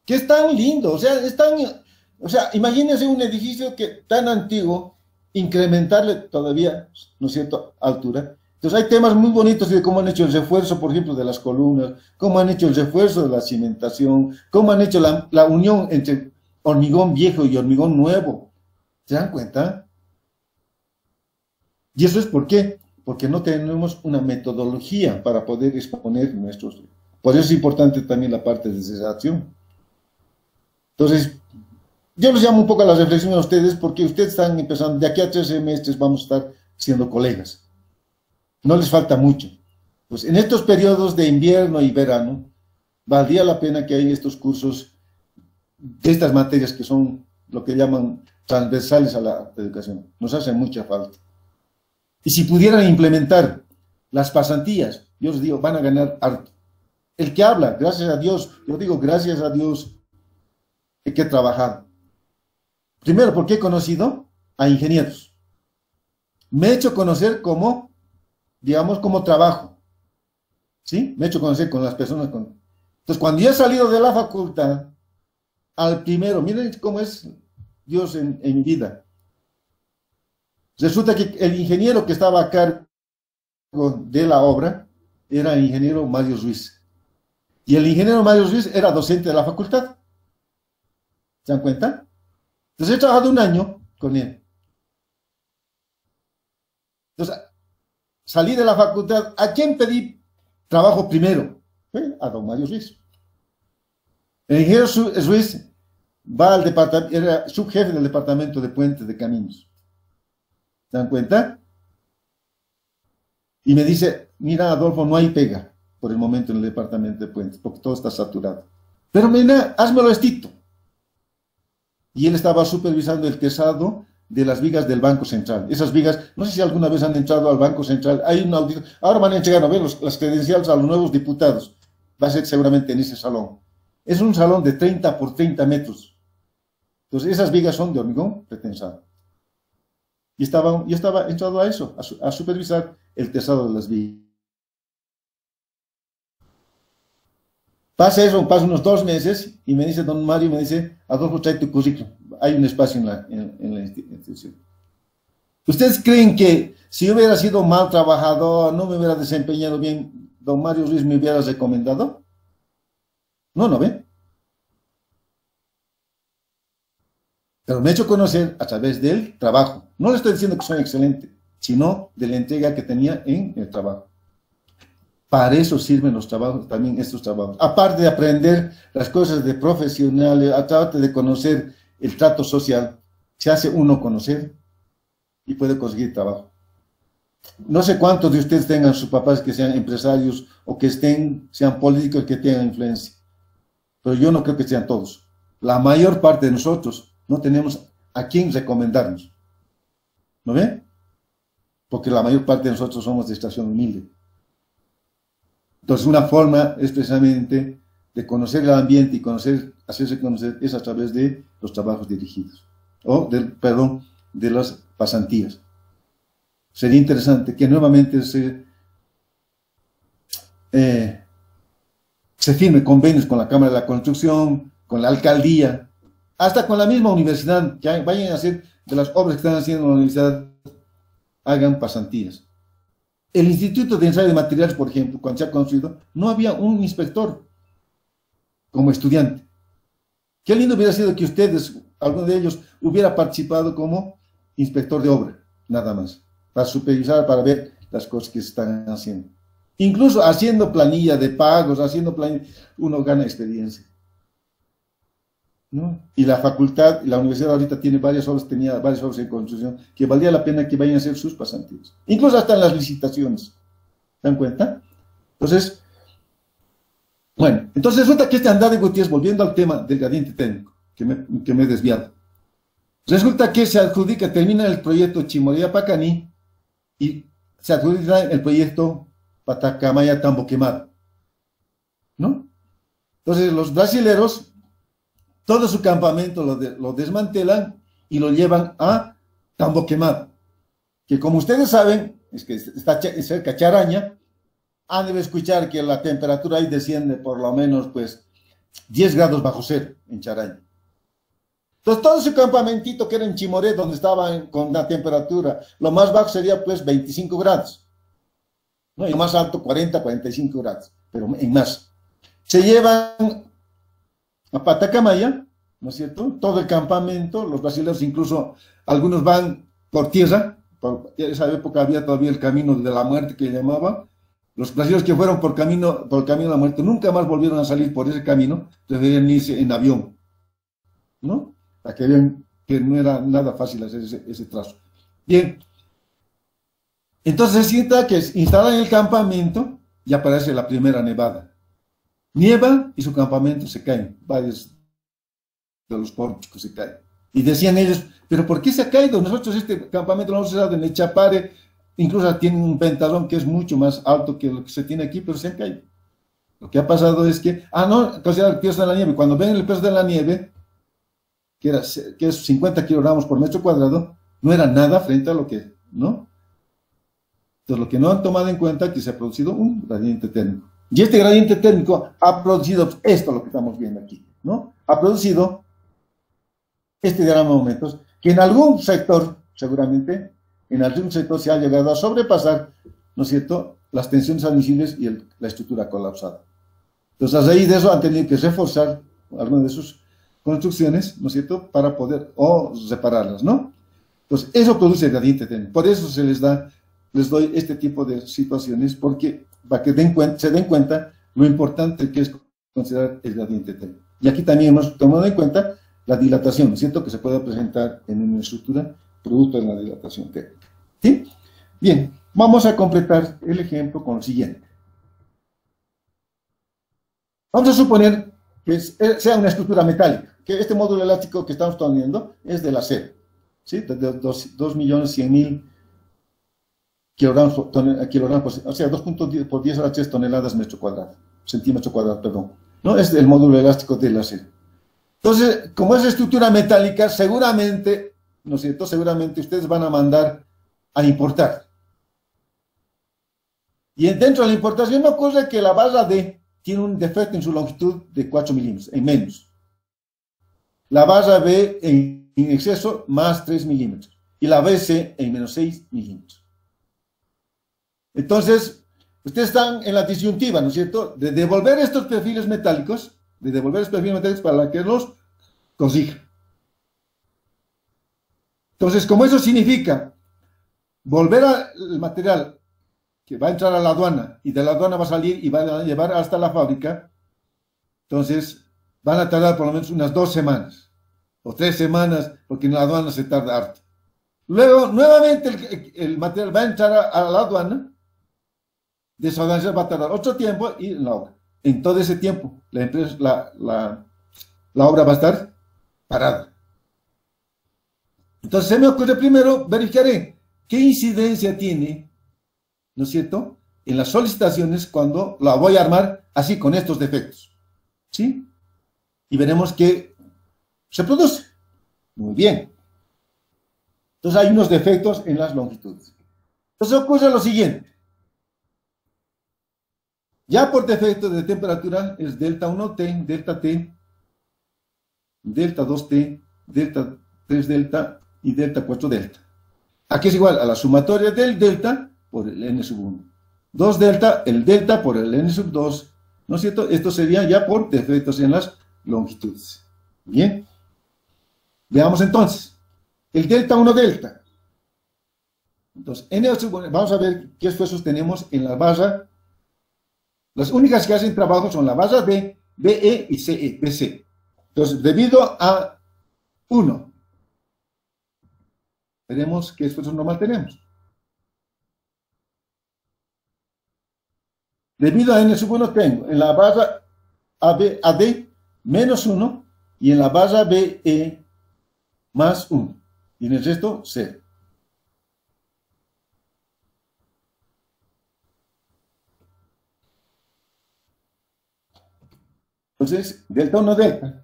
que es tan lindo, o sea, imagínense un edificio tan antiguo, incrementarle todavía, ¿no es cierto?, altura. Entonces hay temas muy bonitos de cómo han hecho el refuerzo, por ejemplo, de las columnas, cómo han hecho el refuerzo de la cimentación, cómo han hecho la unión entre hormigón viejo y hormigón nuevo. ¿Se dan cuenta? ¿Y eso es por qué? Porque no tenemos una metodología para poder exponer nuestros... Por eso es importante también la parte de redacción. Entonces, yo les llamo un poco a la reflexión a ustedes porque ustedes están empezando, de aquí a 3 semestres vamos a estar siendo colegas. No les falta mucho. Pues en estos periodos de invierno y verano, valdría la pena que hay estos cursos de estas materias que son lo que llaman transversales a la educación. Nos hacen mucha falta. Y si pudieran implementar las pasantías, yo les digo, van a ganar harto. El que habla, gracias a Dios, yo digo gracias a Dios que he trabajado. Primero, porque he conocido a ingenieros. Me he hecho conocer como, digamos, como trabajo. ¿Sí? Me he hecho conocer con las personas. Entonces, cuando yo he salido de la facultad, al primero, miren cómo es Dios en mi vida. Resulta que el ingeniero que estaba a cargo de la obra era el ingeniero Mario Ruiz. Y el ingeniero Mario Ruiz era docente de la facultad. ¿Se dan cuenta? Entonces he trabajado 1 año con él. Entonces, salí de la facultad. ¿A quién pedí trabajo primero? A don Mario Ruiz. El ingeniero Ruiz va al departamento, era subjefe del departamento de puentes de caminos. ¿Se dan cuenta? Y me dice, mira Adolfo, no hay pega por el momento en el departamento de puentes, porque todo está saturado. Pero mira, házmelo estito. Y él estaba supervisando el tesado de las vigas del Banco Central. Esas vigas, no sé si alguna vez han entrado al Banco Central, hay un audito, ahora van a entregar a ver las credenciales a los nuevos diputados. Va a ser seguramente en ese salón. Es un salón de 30 por 30 metros. Entonces esas vigas son de hormigón pretensado. Y yo estaba entrado a eso, a supervisar el tesado de las vigas. Pasa eso, pasa unos 2 meses y me dice don Mario, me dice, Adolfo, trae tu currículum. Hay un espacio en la institución. ¿Ustedes creen que si yo hubiera sido mal trabajador, no me hubiera desempeñado bien, don Mario Ruiz me hubiera recomendado? No, ¿no ven? Pero me he hecho conocer a través del trabajo. No le estoy diciendo que soy excelente, sino de la entrega que tenía en el trabajo. Para eso sirven los trabajos, también estos trabajos. Aparte de aprender las cosas de profesionales, aparte de conocer el trato social, se hace uno conocer y puede conseguir trabajo. No sé cuántos de ustedes tengan sus papás que sean empresarios o que sean políticos que tengan influencia. Pero yo no creo que sean todos. La mayor parte de nosotros no tenemos a quién recomendarnos. ¿No ven? Porque la mayor parte de nosotros somos de extracción humilde. Entonces, una forma es precisamente de conocer el ambiente y hacerse conocer es a través de los trabajos dirigidos, de las pasantías. Sería interesante que nuevamente se firme convenios con la Cámara de la Construcción, con la alcaldía, hasta con la misma universidad, que vayan a hacer de las obras que están haciendo en la universidad, hagan pasantías. El Instituto de Ensayo de Materiales, por ejemplo, cuando se ha construido, no había un inspector como estudiante. Qué lindo hubiera sido que ustedes, alguno de ellos, hubiera participado como inspector de obra, nada más, para supervisar, para ver las cosas que se están haciendo. Incluso haciendo planilla de pagos, uno gana experiencia, ¿no? Y la facultad, la universidad ahorita tenía varias obras en construcción, que valdría la pena que vayan a hacer sus pasantías. Incluso hasta en las licitaciones. ¿Se dan cuenta? Entonces, bueno, entonces resulta que este Andrade Gutiérrez, volviendo al tema del gradiente técnico, que me he desviado, resulta que se adjudica, termina el proyecto Chimoría-Pacaní y se adjudica el proyecto Patacamaya-Tambo Quemado, ¿no? Entonces los brasileros, todo su campamento lo desmantelan y lo llevan a Tambo Quemado, que como ustedes saben, es que está cerca de Charaña, han de escuchar que la temperatura ahí desciende por lo menos pues 10 grados bajo cero en Charaña. Entonces todo su campamentito que era en Chimoré, donde estaban con la temperatura, lo más bajo sería pues 25 grados, ¿no? Y lo más alto 40, 45 grados, pero en más. Se llevan a Patacamaya, ¿no es cierto? Todo el campamento, los brasileños incluso, algunos van por tierra, en esa época había todavía el camino de la muerte que llamaba. Los brasileños que fueron por el camino de la muerte nunca más volvieron a salir por ese camino, preferían irse en avión, ¿no? Para que vean que no era nada fácil hacer ese trazo. Bien, entonces se sienta que instalan el campamento y aparece la primera nevada. Nieva y su campamento se caen, varios de los pórticos se caen. Y decían ellos, ¿pero por qué se ha caído? Nosotros este campamento lo hemos usado en Echapare, incluso tiene un pentalón que es mucho más alto que lo que se tiene aquí, pero se han caído. Lo que ha pasado es que, no, considerar el peso de la nieve. Cuando ven el peso de la nieve, que es 50 kilogramos por metro cuadrado, no era nada frente a lo que, ¿no? Entonces, lo que no han tomado en cuenta es que se ha producido un gradiente térmico. Y este gradiente térmico ha producido esto, lo que estamos viendo aquí, ¿no? Ha producido este diagrama de aumentos, que en algún sector, seguramente, en algún sector se ha llegado a sobrepasar, ¿no es cierto?, las tensiones admisibles y la estructura colapsada. Entonces, a raíz de eso han tenido que reforzar algunas de sus construcciones, ¿no es cierto?, para poder, o separarlas, ¿no? Entonces, eso produce el gradiente térmico. Por eso les doy este tipo de situaciones, porque para que se den cuenta lo importante que es considerar el gradiente térmico. Y aquí también hemos tomado en cuenta la dilatación, ¿no es cierto?, que se puede presentar en una estructura producto de la dilatación térmica. ¿Sí? Bien, vamos a completar el ejemplo con lo siguiente. Vamos a suponer que sea una estructura metálica, que este módulo elástico que estamos poniendo es del acero, ¿sí? De 2.100.000 kilogramos, o sea, 2.10 por 10 a la 3 toneladas centímetro cuadrado, perdón. ¿No? Es el módulo elástico del acero. Entonces, como es estructura metálica, seguramente, ¿no es cierto?, seguramente ustedes van a mandar a importar. Y dentro de la importación ocurre que la barra D tiene un defecto en su longitud de 4 milímetros, en menos. La barra B en exceso, más 3 milímetros. Y la BC en menos 6 milímetros. Entonces, ustedes están en la disyuntiva, ¿no es cierto?, de devolver estos perfiles metálicos, para que los corrija. Entonces, como eso significa volver al material que va a entrar a la aduana y de la aduana va a salir y va a llevar hasta la fábrica, entonces van a tardar por lo menos unas 2 semanas o 3 semanas, porque en la aduana se tarda harto. Luego, nuevamente el material va a entrar a la aduana, de esa aduana va a tardar otro tiempo y en la obra. En todo ese tiempo, la obra va a estar parada. Entonces, se me ocurre primero, verificaré qué incidencia tiene, ¿no es cierto?, en las solicitaciones cuando la voy a armar así, con estos defectos. ¿Sí? Y veremos qué se produce. Muy bien. Entonces, hay unos defectos en las longitudes. Entonces, ocurre lo siguiente. Ya por defecto de temperatura es delta 1T, delta T, delta 2T, delta 3 delta y delta 4 delta. Aquí es igual a la sumatoria del delta por el n sub 1. 2 delta, el delta por el n sub 2, ¿no es cierto? Esto sería ya por defectos en las longitudes. Bien. Veamos entonces. El delta 1 delta. Entonces, n sub 1, vamos a ver qué esfuerzos tenemos en la barra. Las únicas que hacen trabajo son la barra D, BE y CE, BC. Entonces, debido a 1, veremos qué esfuerzo normal tenemos. Debido a N sub 1 tengo en la barra AD menos 1 y en la barra BE más 1. Y en el resto, 0. Entonces, delta 1 delta.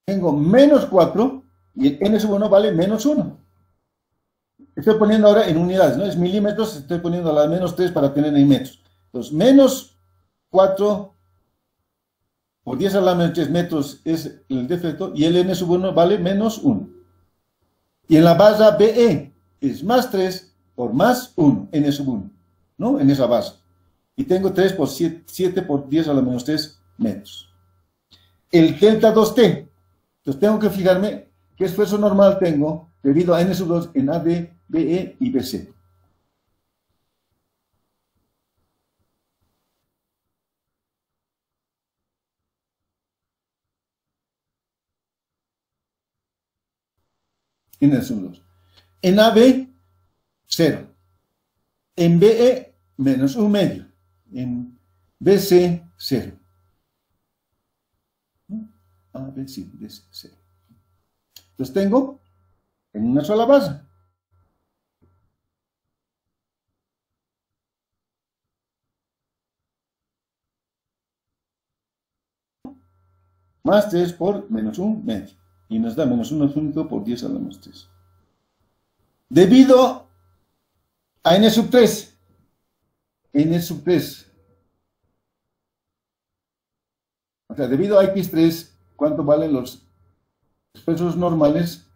Tengo menos 4 y el n sub 1 vale menos 1. Estoy poniendo ahora en unidades, ¿no? Es milímetros, estoy poniendo a la menos 3 para tener en metros. Entonces, menos 4 por 10 a la menos 3 metros es el defecto y el n sub 1 vale menos 1. Y en la barra BE es más 3 por más 1, n sub 1, ¿no? En esa barra. Y tengo 3 por 7 por 10 a la menos 3 metros. El delta 2T. Entonces tengo que fijarme ¿Qué esfuerzo normal tengo debido a N sub 2 en AD, BE y BC? N sub 2. En AB, 0. En BE, menos 1 medio. En BC, 0. AB, sí, BC, 0. Entonces tengo en una sola base. Más 3 por menos 1 medio. Y nos da menos 1 por 10 a la menos 3. Debido a n sub 3, n sub 3, o sea, debido a x3, ¿cuánto valen los esfuerzos normales?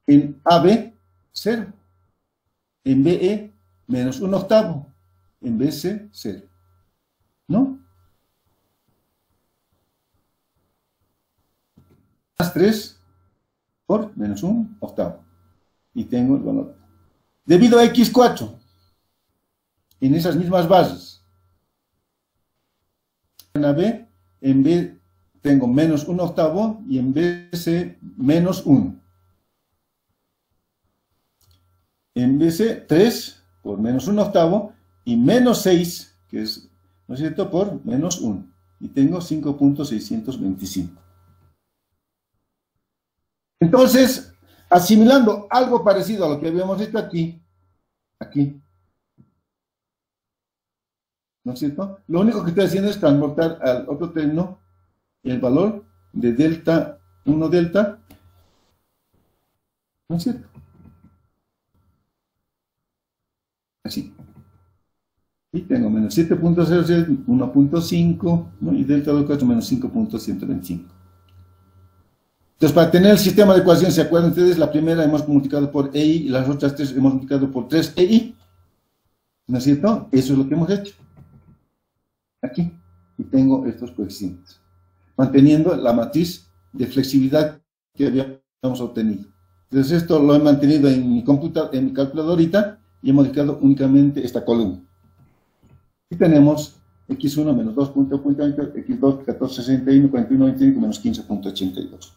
En AB, 0. En BE, menos 1/8. En BC, 0. ¿No? Más 3 por menos 1/8. Y tengo el valor. Debido a x4, en esas mismas bases, en AB, en B tengo menos 1/8 y en BC menos 1. En BC 3 por menos 1/8 y menos 6, que es, ¿no es cierto?, por menos 1. Y tengo 5.625. Entonces, asimilando algo parecido a lo que habíamos visto aquí, ¿no es cierto? Lo único que estoy haciendo es transportar al otro término el valor de delta 1 delta, ¿no es cierto? Así. Y tengo menos 7.06, 1.5, ¿no? Y delta 2 menos 5.125. Entonces, para tener el sistema de ecuaciones, ¿se acuerdan ustedes? La primera hemos multiplicado por EI y las otras tres hemos multiplicado por 3EI. ¿No es cierto? Eso es lo que hemos hecho. Aquí. Y tengo estos coeficientes. Manteniendo la matriz de flexibilidad que habíamos obtenido. Entonces, esto lo he mantenido en mi calculadorita y he modificado únicamente esta columna. Y tenemos x1 menos 2.20, x2 14.61, 41.25 menos 15.82.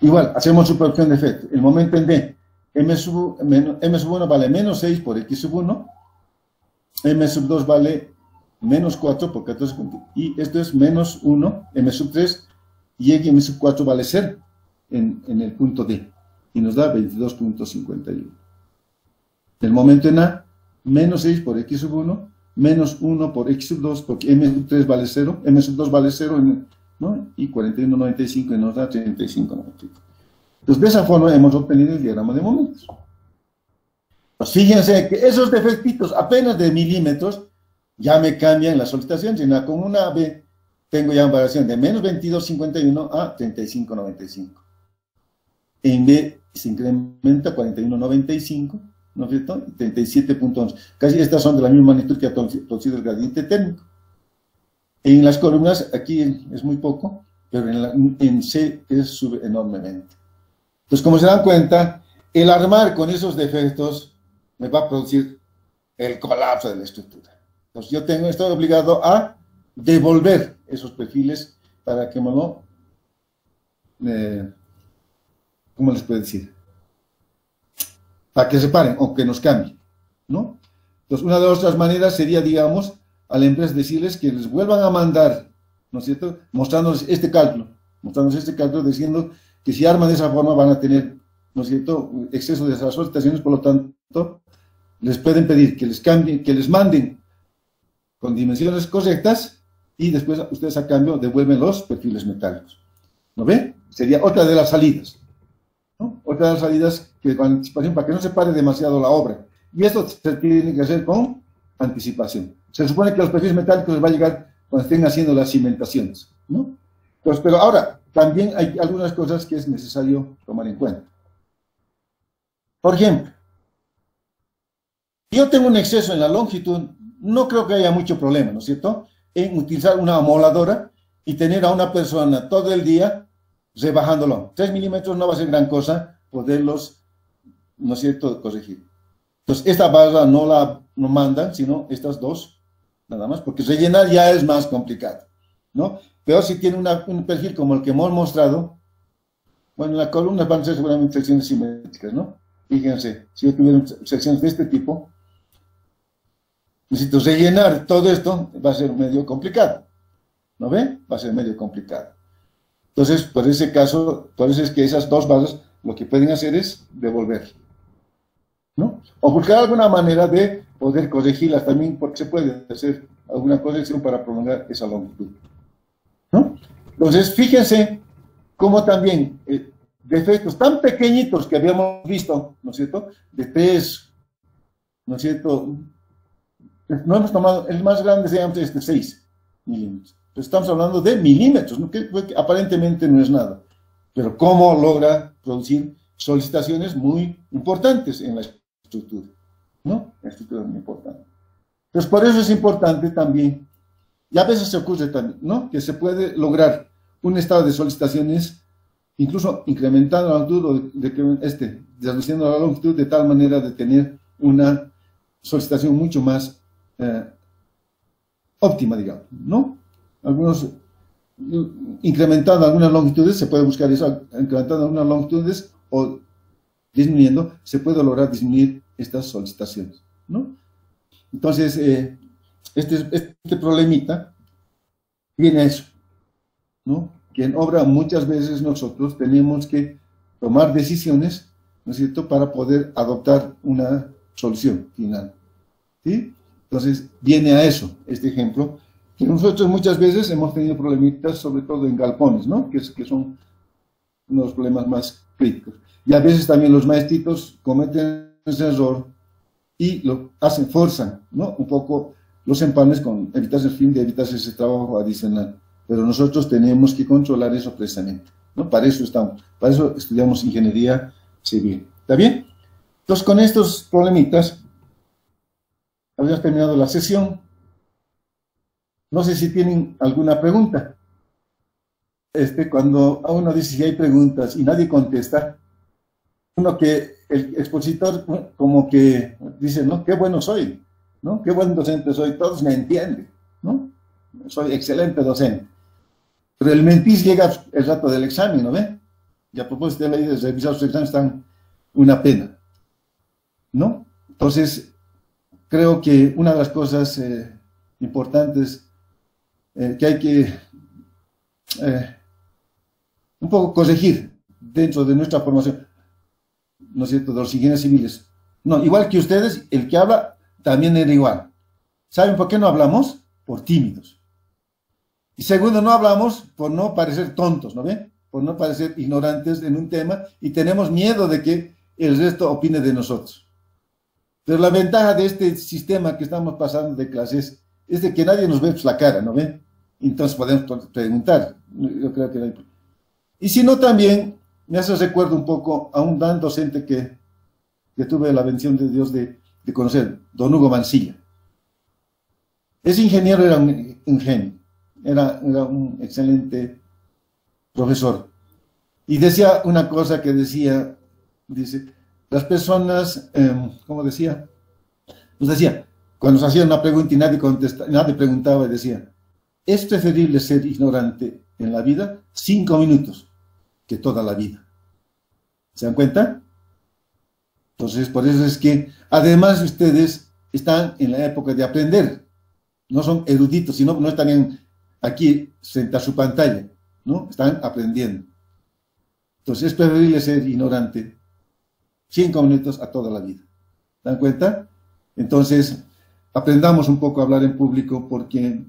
Igual, hacemos superposición de efecto. El momento en D, m sub 1 vale menos 6 por x sub 1, m sub 2 vale menos 4 por 14, y esto es menos 1, m sub 3, y m sub 4 vale 0 en el punto D, y nos da 22.51. El momento en A, menos 6 por x sub 1, menos 1 por x sub 2, porque m sub 3 vale 0, m sub 2 vale 0, ¿no? Y 41.95 y nos da 35.95. Entonces, de esa forma hemos obtenido el diagrama de momentos. Pues fíjense que esos defectitos apenas de milímetros ya me cambian la solicitación. Si con una B tengo ya una variación de menos 22.51 a 35.95. En B se incrementa 41.95, ¿no es cierto? 37.11. Casi estas son de la misma magnitud que ha producido el gradiente térmico. En las columnas, aquí es muy poco, pero en C sube enormemente. Entonces, como se dan cuenta, el armar con esos defectos me va a producir el colapso de la estructura. Entonces, estoy obligado a devolver esos perfiles para que me lo... ¿cómo les puedo decir? Para que se paren o que nos cambien, ¿no? Entonces, una de las otras maneras sería, digamos, a la empresa decirles que les vuelvan a mandar, ¿no es cierto?, mostrándoles este cálculo, diciendo que si arman de esa forma van a tener, ¿no es cierto?, exceso de esas solicitaciones, por lo tanto, les pueden pedir que les cambien, que les manden con dimensiones correctas y después ustedes a cambio devuelven los perfiles metálicos. ¿No ve? Sería otra de las salidas, ¿no? Otra de las salidas que con anticipación para que no se pare demasiado la obra. Y esto se tiene que hacer con anticipación. Se supone que los perfiles metálicos les va a llegar cuando estén haciendo las cimentaciones, ¿no? Pues, pero ahora, también hay algunas cosas que es necesario tomar en cuenta. Por ejemplo, si yo tengo un exceso en la longitud, no creo que haya mucho problema, ¿no es cierto?, en utilizar una amoladora y tener a una persona todo el día rebajándolo. 3 milímetros no va a ser gran cosa poderlos, ¿no es cierto?, corregir. Entonces, esta barra no mandan, sino estas dos, nada más, porque rellenar ya es más complicado, ¿no? Pero si tiene un perfil como el que hemos mostrado, bueno, las columnas van a ser seguramente secciones simétricas, ¿no? Fíjense, si yo tuviera secciones de este tipo, necesito rellenar todo esto, va a ser medio complicado, ¿no ven? Va a ser medio complicado. Entonces, por ese caso, por eso es que esas dos barras lo que pueden hacer es devolver, ¿no? O buscar alguna manera de poder corregirlas también, porque se puede hacer alguna corrección para prolongar esa longitud, ¿no? Entonces, fíjense cómo también defectos tan pequeñitos que habíamos visto, ¿no es cierto?, de 3, ¿no es cierto?, no hemos tomado, el más grande se llama 6 milímetros. Entonces, estamos hablando de milímetros, ¿no? que aparentemente no es nada, pero cómo logra producir solicitaciones muy importantes en la estructura, ¿no? La estructura es muy importante. Entonces, por eso es importante también, y a veces se ocurre también, ¿no?, que se puede lograr un estado de solicitaciones, incluso incrementando la longitud, reduciendo la longitud de tal manera de tener una solicitación mucho más óptima, digamos, ¿no? Incrementando algunas longitudes, se puede buscar eso, incrementando algunas longitudes o disminuyendo, se puede lograr disminuir estas solicitaciones, ¿no? Entonces, este problemita viene a eso, ¿no? Que en obra muchas veces nosotros tenemos que tomar decisiones, ¿no es cierto?, para poder adoptar una solución final, ¿sí? Entonces, viene a eso, este ejemplo, que nosotros muchas veces hemos tenido problemitas, sobre todo en galpones, ¿no?, que son uno de los problemas más críticos. Y a veces también los maestritos cometen ese error y lo hacen, forzan, ¿no?, un poco los empanes con evitarse el fin de evitarse ese trabajo adicional. Pero nosotros tenemos que controlar eso precisamente, ¿no? Para eso estamos, para eso estudiamos ingeniería civil. ¿Está bien? Entonces, con estos problemitas, habíamos terminado la sesión. No sé si tienen alguna pregunta. Cuando a uno dice si hay preguntas y nadie contesta, uno que el expositor como que dice, ¿no?, qué bueno soy, ¿no?, qué buen docente soy, todos me entienden, ¿no?, soy excelente docente. Pero el mentis llega el rato del examen, ¿no ve? Y a propósito de la ley de revisar sus exámenes están una pena, ¿no? Entonces, creo que una de las cosas importantes que hay que un poco corregir dentro de nuestra formación, ¿no es cierto?, de los ingenieros civiles. No, igual que ustedes, el que habla también era igual. ¿Saben por qué no hablamos? Por tímidos. Y segundo, no hablamos por no parecer tontos, ¿no ven? Por no parecer ignorantes en un tema y tenemos miedo de que el resto opine de nosotros. Pero la ventaja de este sistema que estamos pasando de clases es de que nadie nos ve la cara, ¿no ven? Entonces podemos preguntar. Yo creo que no hay... Y si no, también me hace recuerdo un poco a un gran docente que tuve la bendición de Dios de conocer, don Hugo Mancilla. Ese ingeniero era un genio. Era un excelente profesor. Y decía una cosa que decía, dice, las personas, ¿cómo decía? Nos decía, cuando nos hacían una pregunta y nadie preguntaba, y decía, es preferible ser ignorante en la vida 5 minutos que toda la vida. ¿Se dan cuenta? Entonces, por eso es que, además, ustedes están en la época de aprender. No son eruditos, sino no están aquí frente a su pantalla, ¿no? Están aprendiendo. Entonces, es preferible ser ignorante 5 minutos a toda la vida. ¿Se dan cuenta? Entonces, aprendamos un poco a hablar en público, porque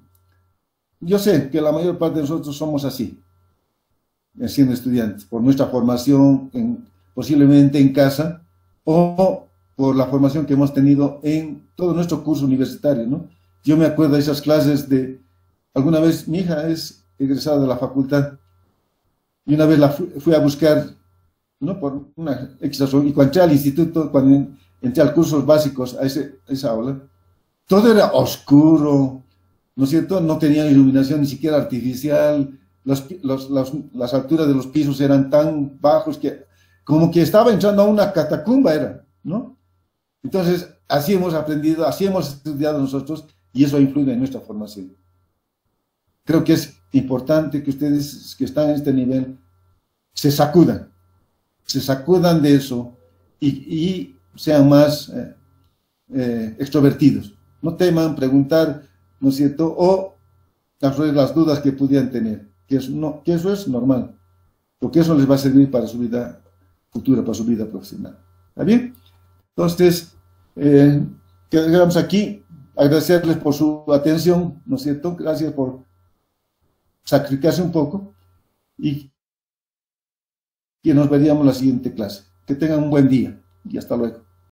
yo sé que la mayor parte de nosotros somos así, siendo estudiantes, por nuestra formación, posiblemente en casa, o por la formación que hemos tenido en todo nuestro curso universitario, ¿no? Yo me acuerdo de esas clases alguna vez mi hija es egresada de la facultad, y una vez la fui a buscar, ¿no?, por una X razón, y cuando entré al instituto, cuando entré al cursos básicos, a esa aula, todo era oscuro, ¿no es cierto? No tenía iluminación ni siquiera artificial, las alturas de los pisos eran tan bajos que como que estaba entrando a una catacumba, era, ¿no? Entonces, así hemos aprendido, así hemos estudiado nosotros, y eso influye en nuestra formación. Creo que es importante que ustedes que están en este nivel se sacudan de eso y sean más extrovertidos. No teman preguntar, ¿no es cierto? O resolver las dudas que pudieran tener, que eso es normal, porque eso les va a servir para su vida futura, para su vida profesional. ¿Está bien? Entonces, quedamos aquí, agradecerles por su atención, ¿no es cierto? Gracias por sacrificarse un poco y que nos veríamos en la siguiente clase. Que tengan un buen día y hasta luego.